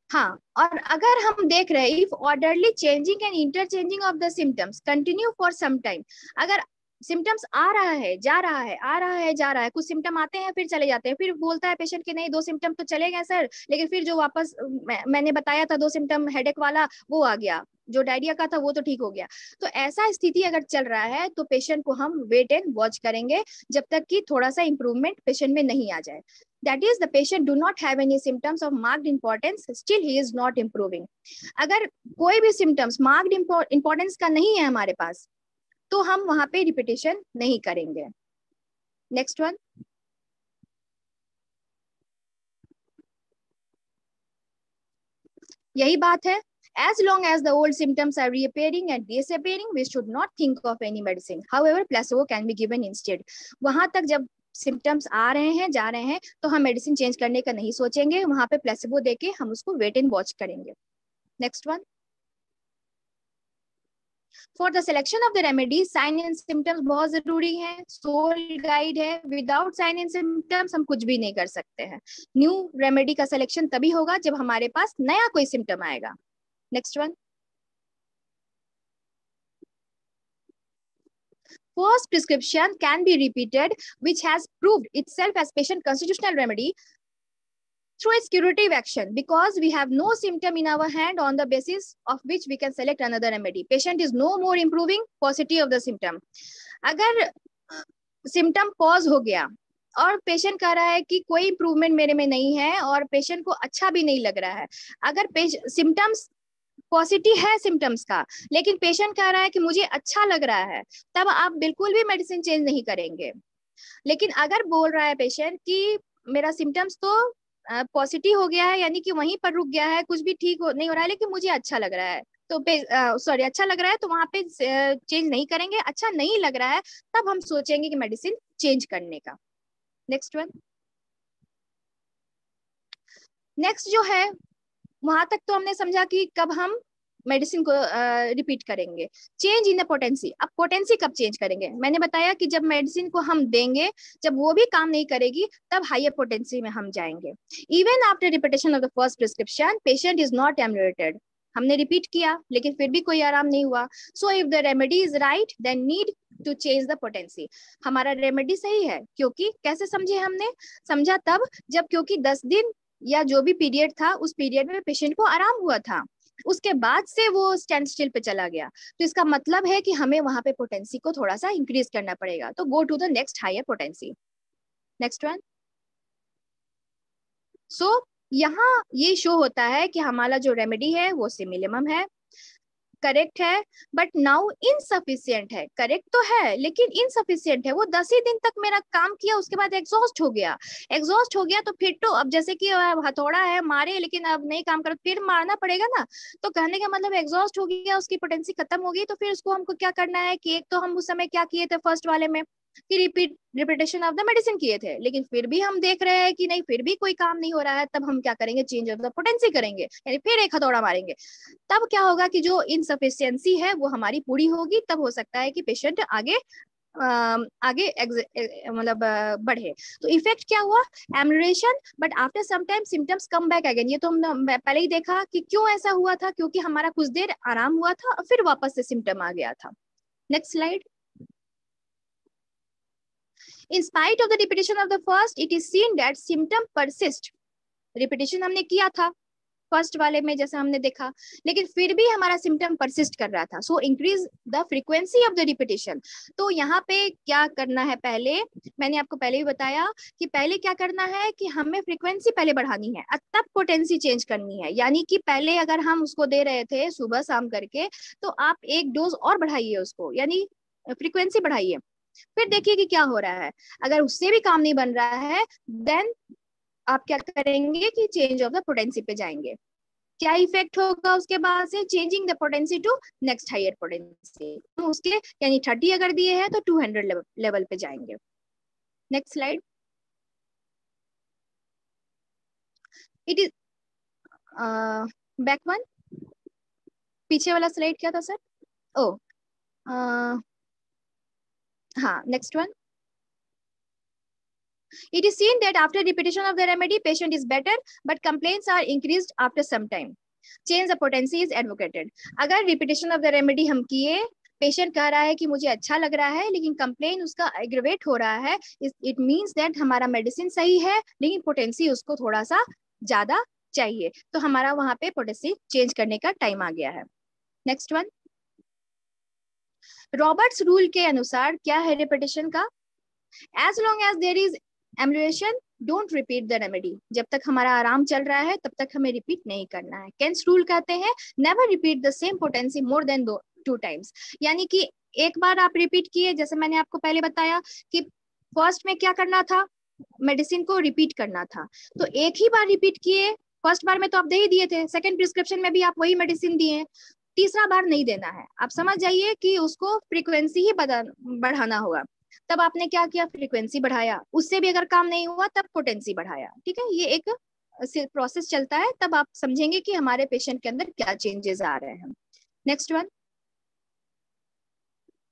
हाँ, और अगर हम देख रहे हैं if orderly changing and interchanging of the symptoms continue for some time, अगर सिम्टम्स आ रहा है जा रहा है, आ रहा है जा रहा है, कुछ सिम्टम आते हैं फिर चले जाते हैं, फिर बोलता है पेशेंट कि नहीं 2 सिम्टम तो चले गए सर, लेकिन फिर जो वापस मैंने बताया था 2 सिम्टम हेडेक वाला वो आ गया, जो डायरिया का था वो तो ठीक हो गया। तो ऐसा स्थिति अगर चल रहा है तो पेशेंट को हम वेट एंड वॉच करेंगे जब तक कि थोड़ा सा इंप्रूवमेंट पेशेंट में नहीं आ जाए। That is, the patient do not have any symptoms of marked importance, still he is not improving. अगर कोई भी symptoms marked importance का नहीं है हमारे पास तो हम वहां पे रिपीटेशन नहीं करेंगे। Next one. यही बात है, as long as the old symptoms are reappearing and disappearing, we should not think of any medicine. However, placebo can be given instead. वहां तक जब सिम्टम्स आ रहे हैं जा रहे हैं तो हम मेडिसिन चेंज करने का नहीं सोचेंगे, वहां पे प्लेसिबो देके हम उसको वेट एंड वॉच करेंगे। Next one. For the selection of the remedy sign and symptoms बहुत जरूरी है, सोल गाइड है, विदाउट साइन एंड सिम्टम्स हम कुछ भी नहीं कर सकते हैं। न्यू रेमेडी का सिलेक्शन तभी होगा जब हमारे पास नया कोई सिम्टम आएगा। Next one. First prescription can be repeated, which has proved itself as patient constitutional remedy through its curative action, because we have no symptom in our hand on the basis of which we can select another remedy. Patient is no more improving, paucity of the symptom. अगर symptom pause हो गया और patient कह रहा है कि कोई improvement मेरे में नहीं है और पेशेंट को अच्छा भी नहीं लग रहा है, अगर सिम्टम्स पॉजिटिव है सिम्टम्स का लेकिन पेशेंट कह रहा है कि मुझे अच्छा लग रहा है, तब आप बिल्कुल भी मेडिसिन चेंज नहीं करेंगे। लेकिन अगर बोल रहा है पेशेंट कि मेरा सिम्टम्स तो पॉजिटिव हो गया है, यानी कि वहीं पर रुक गया है, कुछ भी ठीक नहीं हो रहा है, लेकिन मुझे अच्छा लग रहा है, तो अच्छा लग रहा है तो वहां पे चेंज नहीं करेंगे। अच्छा नहीं लग रहा है तब हम सोचेंगे कि मेडिसिन चेंज करने का। Next one. नेक्स्ट जो है वहां तक तो हमने समझा कि कब हम मेडिसिन को रिपीट करेंगे। चेंज इन द पोटेंसी, अब पोटेंसी कब चेंज करेंगे? मैंने बताया कि जब मेडिसिन को हम देंगे, जब वो भी काम नहीं करेगी तब हायर पोटेंसी में हम जाएंगे। Even after repetition of the first prescription patient is not ameliorated, हमने रिपीट किया लेकिन फिर भी कोई आराम नहीं हुआ। So if the remedy is right then need to change the potency. हमारा रेमेडी सही है, क्योंकि कैसे समझे हमने? समझा तब जब क्योंकि 10 दिन या जो भी पीरियड था उस पीरियड में पेशेंट को आराम हुआ था, उसके बाद से वो स्टैंड स्टिल पे चला गया, तो इसका मतलब है कि हमें वहां पे पोटेंसी को थोड़ा सा इंक्रीज करना पड़ेगा। तो go to the next higher potency. Next one. So यहाँ ये शो होता है कि हमारा जो रेमेडी है वो सिमिलिमम है, करेक्ट है, बट नाउ इनसफिशियंट है। करेक्ट तो है लेकिन इनसफिशियंट है। वो 10 ही दिन तक मेरा काम किया, उसके बाद एग्जॉस्ट हो गया। एग्जॉस्ट हो गया तो फिर तो अब जैसे कि हथौड़ा है मारे लेकिन अब नहीं काम कर, फिर मारना पड़ेगा ना। तो कहने का मतलब एग्जॉस्ट हो गया, उसकी पोटेंसी खत्म हो गई, तो फिर उसको हमको क्या करना है कि एक तो हम उस समय क्या किए थे फर्स्ट वाले में कि रिपीटेशन ऑफ द मेडिसिन किए थे, लेकिन फिर भी हम देख रहे हैं कि नहीं फिर भी कोई काम नहीं हो रहा है, तब हम क्या करेंगे? चेंज ऑफ द पोटेंसी करेंगे, यानी फिर एक हथौड़ा मारेंगे। तब क्या होगा कि जो इनसफिशियंसी है वो हमारी पूरी होगी, तब हो सकता है कि पेशेंट आगे मतलब बढ़े। तो इफेक्ट क्या हुआ? Amelioration, but after some time symptoms come back again. ये तो हम पहले ही देखा कि क्यों ऐसा हुआ था, क्योंकि हमारा कुछ देर आराम हुआ था और फिर वापस से सिम्टम आ गया था। Next slide. In spite of the repetition of the first, it is seen that symptom persist. Repetition हमने किया था फर्स्ट वाले में जैसा हमने देखा, लेकिन फिर भी हमारा सिम्टम परसिस्ट कर रहा था। So increase the frequency of the repetition. तो यहाँ पे क्या करना है? पहले मैंने आपको पहले ही बताया कि पहले क्या करना है कि हमें फ्रीक्वेंसी पहले बढ़ानी है, तब पोटेंसी चेंज करनी है। यानी कि पहले अगर हम उसको दे रहे थे सुबह शाम करके, तो आप एक डोज और बढ़ाइए उसको, यानी फ्रीक्वेंसी बढ़ाइए, फिर देखिए कि क्या हो रहा है। अगर उससे भी काम नहीं बन रहा है देन आप क्या करेंगे कि चेंज ऑफ द पोटेंसी पे जाएंगे। क्या इफेक्ट होगा उसके बाद से? Changing the potency to next higher potency. हम उसके यानी 30 अगर दिए हैं तो 200 लेवल पे जाएंगे। Next slide. It is back one, पीछे वाला स्लाइड क्या था सर? ओ हाँ, next one. It is seen that after repetition of the remedy, patient is better, but complaints are increased after some time. Change the potency is advocated. अगर repetition of the remedy हम किए, patient कह रहा है कि मुझे अच्छा लग रहा है, लेकिन कंप्लेन उसका एग्रेवेट हो रहा है, इट मीन्स दैट हमारा मेडिसिन सही है, लेकिन पोटेंसी उसको थोड़ा सा ज्यादा चाहिए, तो हमारा वहां पे पोटेंसी चेंज करने का टाइम आ गया है. Next one. रॉबर्ट्स रूल के अनुसार क्या है रिपीटिशन का? As long as there is amelioration, don't repeat the remedy. जब तक हमारा आराम चल रहा है तब तक हमें रिपीट नहीं करना है. केन्स रूल कहते हैं never repeat the same potency more than 2 times. यानी कि एक बार आप रिपीट किए, जैसे मैंने आपको पहले बताया कि फर्स्ट में क्या करना था, मेडिसिन को रिपीट करना था, तो एक ही बार रिपीट किए. फर्स्ट बार में तो आप दे ही दिए थे, सेकेंड प्रिस्क्रिप्शन में भी आप वही मेडिसिन दिए, तीसरा बार नहीं देना है. आप समझ जाइए कि उसको फ्रीक्वेंसी ही बढ़ाना होगा. तब आपने क्या किया, फ्रीक्वेंसी बढ़ाया, उससे भी अगर काम नहीं हुआ तब पोटेंसी बढ़ाया. ठीक है, ये एक प्रोसेस चलता है, तब आप समझेंगे कि हमारे पेशेंट के अंदर क्या चेंजेस आ रहे हैं. Next one.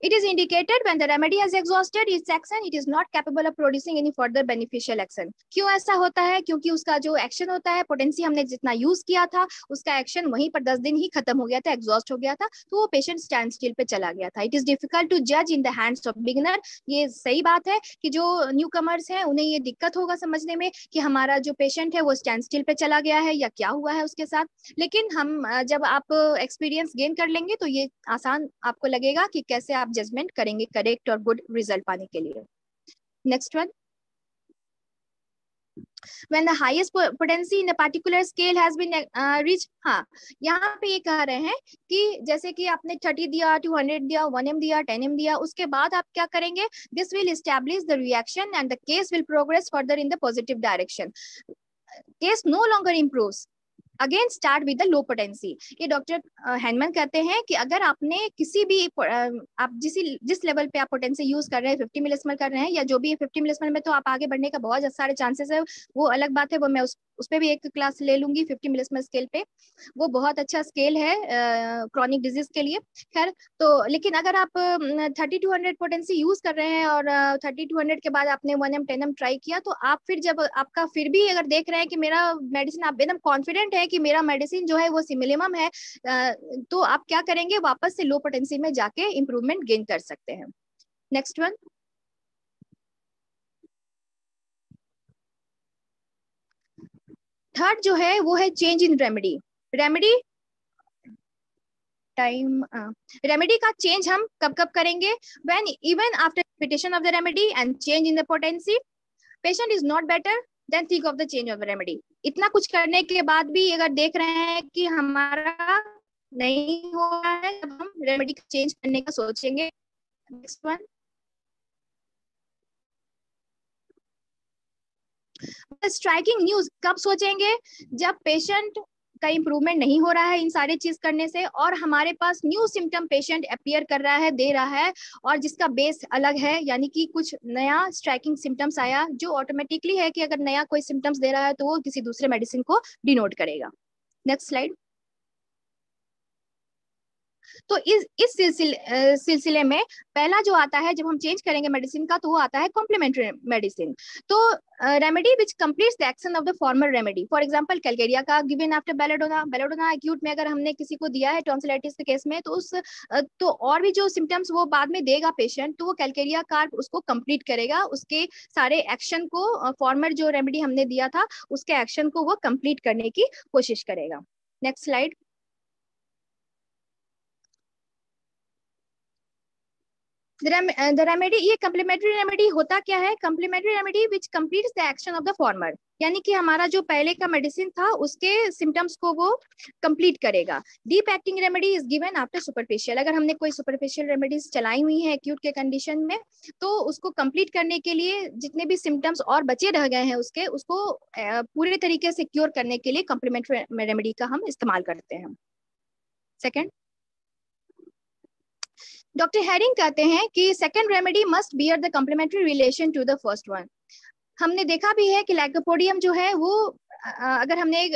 It is indicated when the remedy has exhausted its action, it is not capable of producing any further beneficial action. क्यों ऐसा होता है? क्योंकि उसका जो एक्शन होता है, पोटेंसी हमने जितना यूज किया था, उसका एक्शन वहीं पर 10 दिन ही खत्म हो गया था, एग्जॉस्ट हो गया था, तो वो पेशेंट स्टैंड स्टिल पे चला गया था. इट इज डिफिकल्ट टू जज in the hands of beginner. ये सही बात है कि जो न्यू कमर्स है उन्हें ये दिक्कत होगा समझने में कि हमारा जो पेशेंट है वो स्टैंड स्टिल पे चला गया है या क्या हुआ है उसके साथ. लेकिन हम जब आप एक्सपीरियंस गेन कर लेंगे तो ये आसान आपको लगेगा कि कैसे आप जजमेंट करेंगे करेक्ट और गुड रिजल्ट पाने के लिए. Next one. When the highest potency in a particular scale has been reached, हाँ यहाँ पे ये कह रहे हैं कि जैसे कि आपने 30 दिया, 200 दिया, 1M दिया, 10M दिया, उसके बाद आप क्या करेंगे, this will establish the reaction and the case will progress further in the positive direction. Case no longer improves. Again start with the low potency. ये डॉक्टर हैनमन कहते हैं कि अगर आपने किसी भी आप जिस लेवल पे आप पोटेंसी यूज कर रहे हैं, 50 मिलीस्मोल कर रहे हैं या जो भी 50 मिलीस्मोल में, तो आप आगे बढ़ने का बहुत सारे चांसेस है, वो अलग बात है, वो मैं उस पे भी एक क्लास ले लूंगी. 50 मिलीस्मोल स्केल पे वो बहुत अच्छा स्केल है क्रॉनिक डिजीज के लिए. खैर, तो लेकिन अगर आप 30-200 पोटेंसी यूज कर रहे हैं और 30-200 के बाद आपने 1M 10M ट्राई किया, तो आप फिर जब आपका फिर भी अगर देख रहे हैं कि मेरा मेडिसिन, आप एकदम कॉन्फिडेंट है कि मेरा मेडिसिन जो है वो सिमिलिमम है, तो आप क्या करेंगे, वापस से लो पोटेंसी में जाके इंप्रूवमेंट गेन कर सकते हैं. Next one. थर्ड जो है वो है चेंज इन रेमेडी. रेमेडी का चेंज हम कब कब करेंगे? When even after repetition of the remedy and change in the potency, patient is not better, then think of the change of the remedy. इतना कुछ करने के बाद भी अगर देख रहे हैं कि हमारा नहीं हो रहा है, तब हम रेमेडी चेंज करने का सोचेंगे. Next one. स्ट्राइकिंग न्यूज कब सोचेंगे? जब पेशेंट का इंप्रूवमेंट नहीं हो रहा है इन सारे चीज करने से, और हमारे पास न्यू सिम्टम पेशेंट अपीयर कर रहा है, दे रहा है, और जिसका बेस अलग है, यानी कि कुछ नया स्ट्राइकिंग सिम्टम्स आया, जो ऑटोमेटिकली है कि अगर नया कोई सिम्टम्स दे रहा है तो वो किसी दूसरे मेडिसिन को डिनोट करेगा. Next slide. तो इस सिलसिले में पहला जो आता है जब हम चेंज करेंगे मेडिसिन का, तो वो आता है कॉम्प्लीमेंट्री मेडिसिन. तो remedy which completes the action of the former remedy. For example Calcarea का गिवन आफ्टर बेलोडोना एक्यूट में अगर हमने किसी को दिया है टॉन्सिलाइटिस के केस में, तो और भी जो सिम्टम्स वो बाद में देगा पेशेंट, तो वो कैलकेरिया कार्ब उसको कंप्लीट करेगा, उसके सारे एक्शन को, फॉर्मर जो रेमेडी हमने दिया था उसके एक्शन को वो कंप्लीट करने की कोशिश करेगा. Next slide. The remedy, ये complementary remedy होता क्या है? Complementary remedy which completes the action of the former, यानी कि हमारा जो पहले का मेडिसिन था उसके सिम्टम्स को वो कंप्लीट करेगा. Deep acting remedy is given after superficial. अगर हमने कोई सुपरफिशियल रेमेडीज चलाई हुई है एक्यूट के कंडीशन में, तो उसको कंप्लीट करने के लिए जितने भी सिम्टम्स और बचे रह गए हैं उसको पूरे तरीके से क्योर करने के लिए कॉम्प्लीमेंट्री रेमेडी का हम इस्तेमाल करते हैं. सेकेंड, डॉक्टर हैरिंग कहते हैं कि second remedy must bear the complementary relation to the first one. हमने देखा भी है कि लाइकोपोडियम जो है वो अगर हमने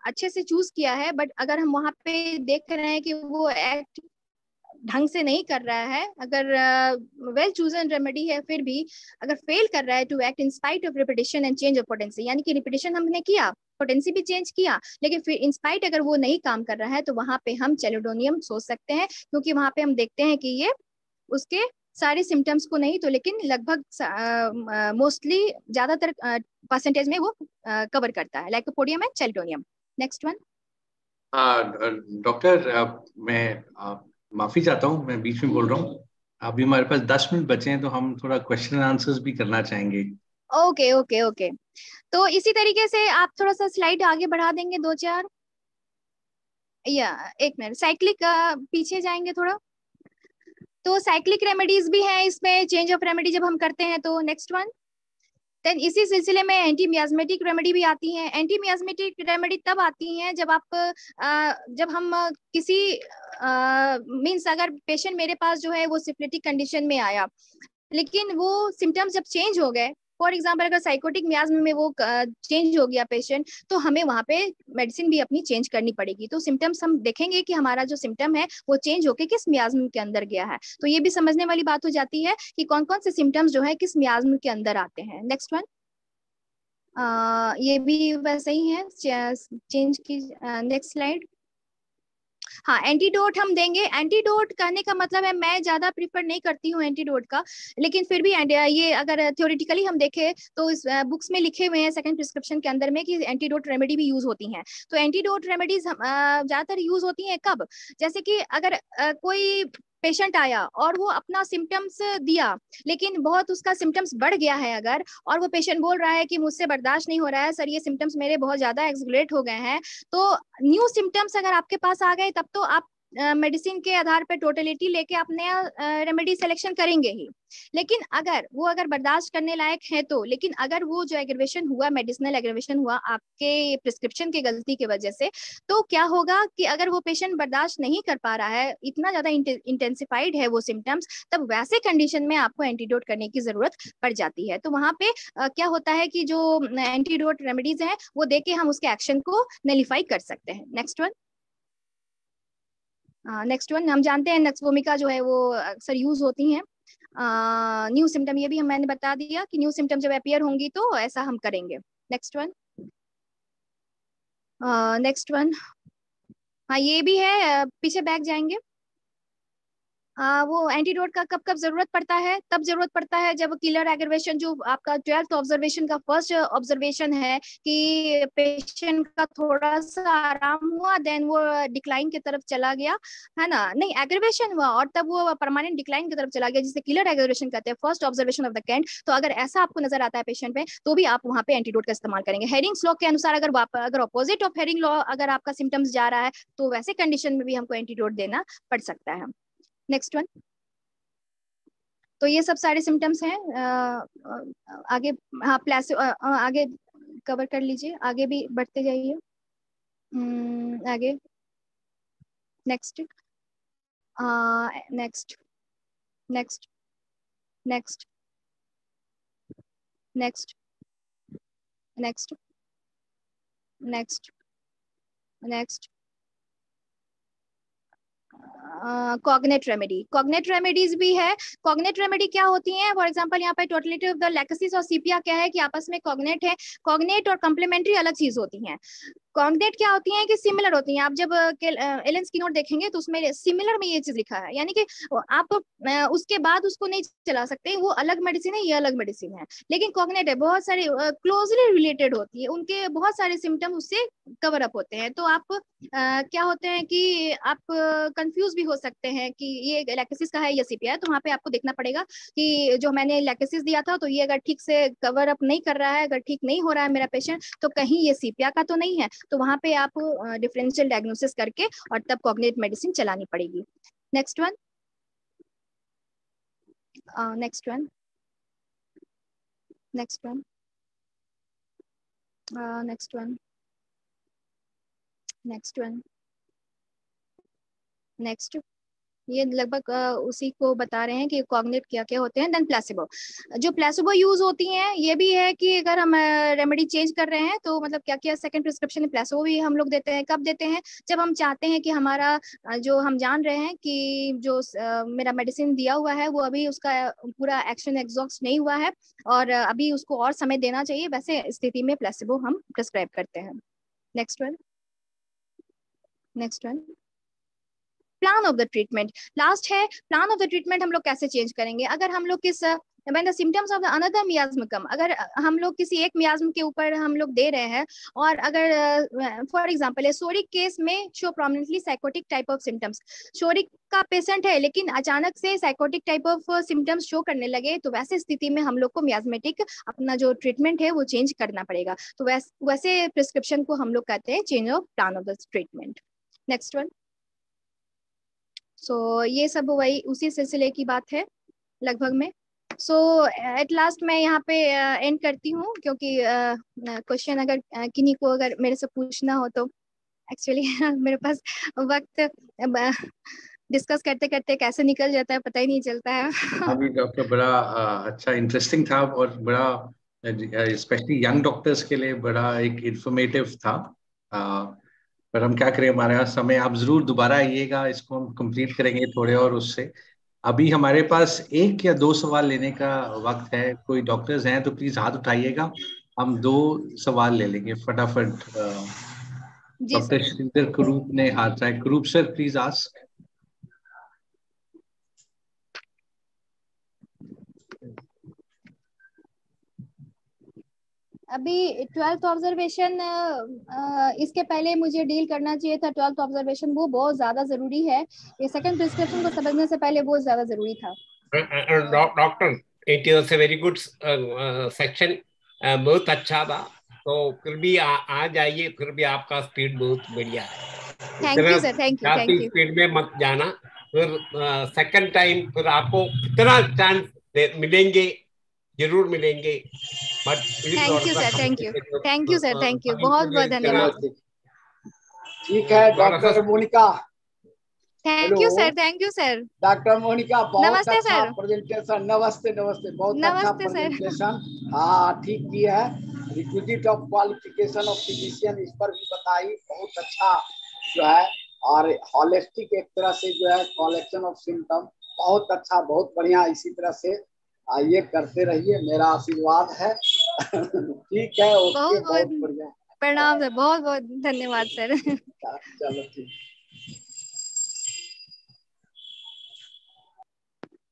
अच्छे से चूज किया है, बट अगर हम वहां पे देख रहे हैं कि वो एक्ट ढंग से नहीं कर रहा है, अगर वेल चूजन रेमेडी है फिर भी अगर फेल कर रहा है to act in spite of repetition and change of potency, यानी कि रिपीटिशन हमने किया, पोटेंसी भी चेंज किया, लेकिन फिर इन स्पाइट अगर वो नहीं काम कर रहा है, तो वहां पे हम चेलिडोनियम सोच सकते हैं, क्योंकि वहां पे हम देखते हैं कि ये उसके सारे सिम्टम्स को नहीं तो लेकिन लगभग मोस्टली ज्यादातर परसेंटेज में वो कवर करता है, lycopodium and chelidonium. Next one. Doctor, मैं माफी चाहता हूँ, मैं बीच में बोल रहा हूँ। अभी हमारे पास 10 मिनट बचे हैं, तो हम थोड़ा क्वेश्चन आंसर्स भी करना चाहेंगे। ओके ओके ओके, तो इसी तरीके से आप थोड़ा सा स्लाइड आगे बढ़ा देंगे, दो चार, या एक मिनट साइक्लिक पीछे जाएंगे थोड़ा। तो साइक्लिक रेमेडीज भी हैं इसमें, चेंज ऑफ रेमेडी जब हम करते हैं तो। Next one. देन इसी सिलसिले में एंटी मियाज्मेटिक रेमेडी भी आती हैं। एंटी मियाज्मेटिक रेमेडी तब आती हैं जब आप जब हम किसी मीन्स अगर पेशेंट मेरे पास जो है वो सिफिलिटिक कंडीशन में आया, लेकिन वो सिम्टम्स जब चेंज हो गए, फॉर एग्जाम्पल अगर साइकोटिक मियाज्म में वो चेंज हो गया पेशेंट, तो हमें वहां पे मेडिसिन भी अपनी चेंज करनी पड़ेगी। तो सिम्टम्स हम देखेंगे कि हमारा जो सिम्टम है वो चेंज होके किस मियाज्म के अंदर गया है, तो ये भी समझने वाली बात हो जाती है कि कौन कौन से सिम्टम्स जो है किस मियाज्म के अंदर आते हैं। Next one. ये भी वैसे ही है, चेंज की। Next slide. हाँ, एंटीडोट हम देंगे। एंटीडोट कहने का मतलब है, मैं ज्यादा प्रीफर नहीं करती हूँ एंटीडोट का, लेकिन फिर भी ये अगर थ्योरेटिकली हम देखें तो इस बुक्स में लिखे हुए हैं सेकंड प्रिस्क्रिप्शन के अंदर में कि एंटीडोट रेमेडी भी यूज होती हैं। तो एंटीडोट रेमेडीज ज्यादातर यूज होती हैं कब, जैसे कि अगर कोई पेशेंट आया और वो अपना सिम्टम्स दिया, लेकिन बहुत उसका सिम्टम्स बढ़ गया है अगर, और वो पेशेंट बोल रहा है कि मुझसे बर्दाश्त नहीं हो रहा है सर, ये सिम्टम्स मेरे बहुत ज्यादा एक्सग्रेट हो गए हैं, तो न्यू सिम्टम्स अगर आपके पास आ गए तब तो आप मेडिसिन के आधार पर टोटलिटी लेके आप नया रेमेडी सिलेक्शन करेंगे ही। लेकिन अगर बर्दाश्त करने लायक है तो, लेकिन अगर वो जो एग्रेवेशन हुआ, मेडिसिनल एग्रेवेशन हुआ आपके प्रिस्क्रिप्शन की गलती की वजह से, तो क्या होगा कि अगर वो पेशेंट बर्दाश्त नहीं कर पा रहा है, इतना ज्यादा इंटेंसिफाइड है वो सिम्टम्स, तब वैसे कंडीशन में आपको एंटीडोट करने की जरूरत पड़ जाती है। तो वहां पे क्या होता है कि जो एंटीडोट रेमेडीज है वो देके हम उसके एक्शन को नलिफाई कर सकते हैं। Next one. Next one. हम जानते हैं नक्सवोमिका जो है वो अक्सर यूज होती हैं। न्यू सिम्टम, ये भी मैंने बता दिया कि न्यू सिम्टम जब अपियर होंगी तो ऐसा हम करेंगे। Next one. Next one. हाँ, ये भी है, पीछे बैक जाएंगे। वो एंटीडोट का कब कब जरूरत पड़ता है, तब जरूरत पड़ता है जब किलर एग्रेवेशन, जो आपका 12th ऑब्जर्वेशन का फर्स्ट ऑब्जर्वेशन है कि पेशेंट का थोड़ा सा आराम हुआ, देन वो डिक्लाइन की तरफ चला गया, है ना, नहीं एग्रेवेशन हुआ और तब वो परमानेंट डिक्लाइन की तरफ चला गया, जिसे किलर एग्रेवेशन कहते हैं, first observation of the Kent. तो अगर ऐसा आपको नजर आता है पेशेंट में, तो भी आप वहां पे एंटीडोट का इस्तेमाल करेंगे। हेरिंग्स लॉ के अनुसार अगर अपोजिट ऑफ हेरिंग लॉ अगर आपका सिम्टम्स जा रहा है, तो वैसे कंडीशन में भी हमको एंटीडोट देना पड़ सकता है। Next one. तो ये सब सारे सिम्टम्स हैं। आगे, हाँ प्लासिबो, आगे कवर कर लीजिए, आगे भी बढ़ते जाइए। आगे। Next. Next. Next. Next. Next. Next. Next. Next. Cognate remedy. Cognate remedies भी है। कॉग्नेट रेमेडी क्या होती है, फॉर एग्जांपल यहाँ पे टोटलिटी ऑफ द लैक्सिस और सीपिया क्या है कि आपस में कॉग्नेट है। कॉग्नेट और कम्प्लीमेंट्री अलग चीज होती हैं। कॉग्नेट क्या होती है कि सिमिलर होती हैं। आप जब एलन स्किनर देखेंगे तो उसमें सिमिलर में ये चीज लिखा है, यानी कि आप उसके बाद उसको नहीं चला सकते, वो अलग मेडिसिन है, ये अलग मेडिसिन है। लेकिन कॉग्नेट है, बहुत सारे क्लोजली रिलेटेड होती है, उनके बहुत सारे सिम्टम उससे कवर अप होते हैं। तो आप क्या होते हैं कि आप कंफ्यूज भी हो सकते हैं कि ये लैक्सिस का है या सीपिया है, तो वहाँ पे आपको देखना पड़ेगा कि जो मैंने लैक्सिस दिया था तो ये अगर ठीक से कवर अप नहीं कर रहा है, अगर ठीक नहीं हो रहा है मेरा पेशेंट, तो कहीं ये सीपिया का तो नहीं है। तो वहां पे आप डिफरेंशियल डायग्नोसिस करके और तब कॉग्निटिव मेडिसिन चलानी पड़ेगी। Next one. Next one. Next one. Next one. Next one. Next. ये लगभग उसी को बता रहे हैं कि कॉग्निट क्या क्या होते हैं। देन प्लेसिबो, जो प्लेसिबो यूज होती हैं ये भी है कि अगर हम रेमेडी चेंज कर रहे हैं तो मतलब क्या क्या सेकंड प्रिस्क्रिप्शन में प्लेसिबो भी हम लोग देते हैं। कब देते हैं? जब हम चाहते हैं कि हमारा जो हम जान रहे हैं कि जो मेरा मेडिसिन दिया हुआ है वो अभी उसका पूरा एक्शन एग्जॉस्ट नहीं हुआ है और अभी उसको और समय देना चाहिए, वैसे स्थिति में प्लेसिबो हम प्रिस्क्राइब करते हैं। Next one, next one, plan of the treatment. Last है प्लान ऑफ द ट्रीटमेंट हम लोग कैसे चेंज करेंगे। अगर हम लोग किस when the symptoms of the another miasm come, अगर हम लोग किसी एक मियाज्म के ऊपर हम लोग दे रहे हैं और अगर फॉर एग्जांपल सोरिक केस में show prominently psychotic type of symptoms, सोरिक का पेशेंट है लेकिन अचानक से psychotic type of symptoms show करने लगे, तो वैसे स्थिति में हम लोग को मियाज्मेटिक अपना जो ट्रीटमेंट है वो चेंज करना पड़ेगा। तो वैसे प्रिस्क्रिप्शन को हम लोग कहते हैं change of plan of the treatment. Next one. So ये सब वही उसी सिलसिले की बात है लगभग में। सो एट लास्ट मैं यहाँ पे एंड करती हूँ, क्योंकि क्वेश्चन अगर किन्हीं को अगर मेरे से पूछना हो तो एक्चुअली मेरे पास वक्त डिस्कस करते करते कैसे निकल जाता है पता ही नहीं चलता है। अभी डॉक्टर बड़ा अच्छा इंटरेस्टिंग था और बड़ा स्पेशली यंग डॉक्टर्स के लिए बड़ा एक इंफॉर्मेटिव था। पर हम क्या करें, हमारे यहाँ समय, आप जरूर दोबारा आइएगा, इसको हम कंप्लीट करेंगे थोड़े और उससे। अभी हमारे पास 1 या 2 सवाल लेने का वक्त है। कोई डॉक्टर्स हैं तो प्लीज हाथ उठाइएगा, हम 2 सवाल ले लेंगे फटाफट। डॉक्टर श्रीधर कुरूप ने हाथ उठाया। कुरूप सर प्लीज आस्क। अभी 12th ऑब्जर्वेशन, इसके पहले मुझे डील करना चाहिए था 12th ऑब्जर्वेशन, वो बहुत ज्यादा जरूरी है। ये सेकंड प्रिस्क्रिप्शन को समझने से पहले बहुत ज्यादा जरूरी था। Doctor, it was a very good section, बहुत अच्छा था। तो फिर भी आ जाइए, फिर भी आपका स्पीड बहुत बढ़िया है। Thank you sir, thank you, thank you. Speed में मत जाना, फिर सेकंड टाइम फिर आपको कितना चांस मिलेंगे, जरूर मिलेंगे। But thank you sir, thank you, thank you sir, thank you, बहुत बहुत धन्यवाद। ठीक है doctor Monica. Thank you sir, thank you sir. Doctor Monica बहुत अच्छा सर। प्रेजेंटेशन। नमस्ते नमस्ते, बहुत अच्छा प्रेजेंटेशन। हाँ ठीक किया है। Requisite of qualification of physician, इस पर भी बताई, बहुत अच्छा जो है। और हॉलिस्टिक एक तरह से जो है कलेक्शन ऑफ सिम्टम, बहुत अच्छा, बहुत बढ़िया। इसी तरह से आइए, करते रहिए, मेरा आशीर्वाद है। ठीक है, ओके, बहुत बढ़िया, प्रणाम सर, बहुत बहुत धन्यवाद सर। चलो ठीक।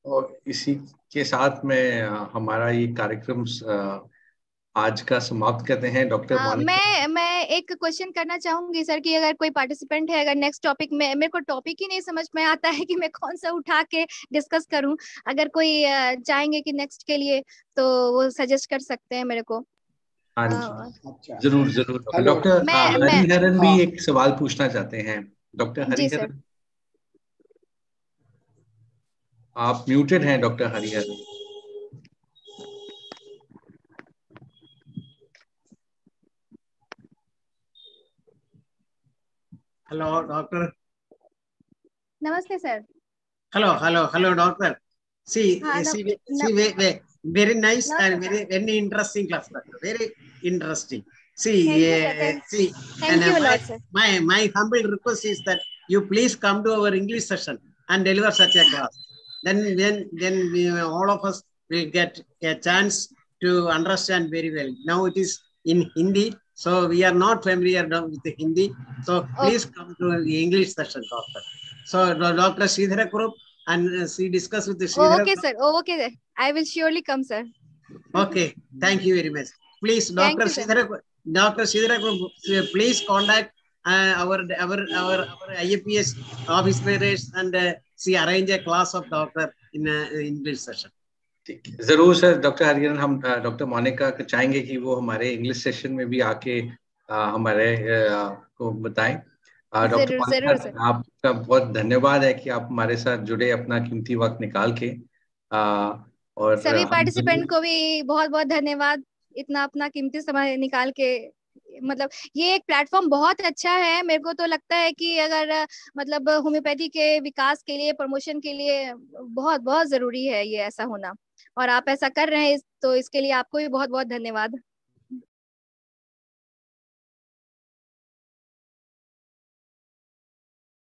और इसी के साथ में हमारा ये कार्यक्रम आज का समाप्त करते हैं। डॉक्टर मैं एक क्वेश्चन करना चाहूंगी सर कि अगर कोई पार्टिसिपेंट है, अगर नेक्स्ट टॉपिक में, मेरे को टॉपिक ही नहीं समझ में आता है कि मैं कौन सा उठा के डिस्कस करूं, अगर कोई चाहेंगे कि नेक्स्ट के लिए तो वो सजेस्ट कर सकते हैं मेरे को। हाँ जी, जरूर जरूर। डॉक्टर हरिहरन भी एक सवाल पूछना चाहते हैं। डॉक्टर हरिहरन, आप म्यूटेड हैं doctor Hariharan. Hello, doctor. Namaste, sir. Hello, doctor. See, very nice and very interesting class, doctor. Very interesting. See, thank you a lot, sir. My humble request is that you please come to our English session and deliver such a class. Then we, all of us will get a chance to understand very well. Now it is in Hindi. So we are not familiar with the Hindi. So please come to the English session, doctor. So Dr. Sridhara Kurup, and she discuss with the Sridhara. Okay, sir. Okay, sir. I will surely come, sir. Okay. Thank you very much. Please, Dr. Sridhara Kurup, please contact our IAPS office bearers and she arrange a class of doctor in English session. ठीक है, जरूर sir. Doctor Hariharan, हम doctor Monika को चाहेंगे कि वो हमारे English session में भी आके हमारे को बताएं। डॉक्टर मोनिका, आपका बहुत धन्यवाद है कि आप हमारे साथ जुड़े, अपना कीमती वक्त निकाल के। और सभी पार्टिसिपेंट को भी बहुत बहुत धन्यवाद, इतना अपना कीमती समय निकाल के मतलब ये एक प्लेटफॉर्म बहुत अच्छा है। मेरे को तो लगता है कि अगर मतलब होम्योपैथी के विकास के लिए, प्रमोशन के लिए बहुत बहुत जरूरी है ये ऐसा होना, और आप ऐसा कर रहे हैं तो इसके लिए आपको भी बहुत बहुत धन्यवाद।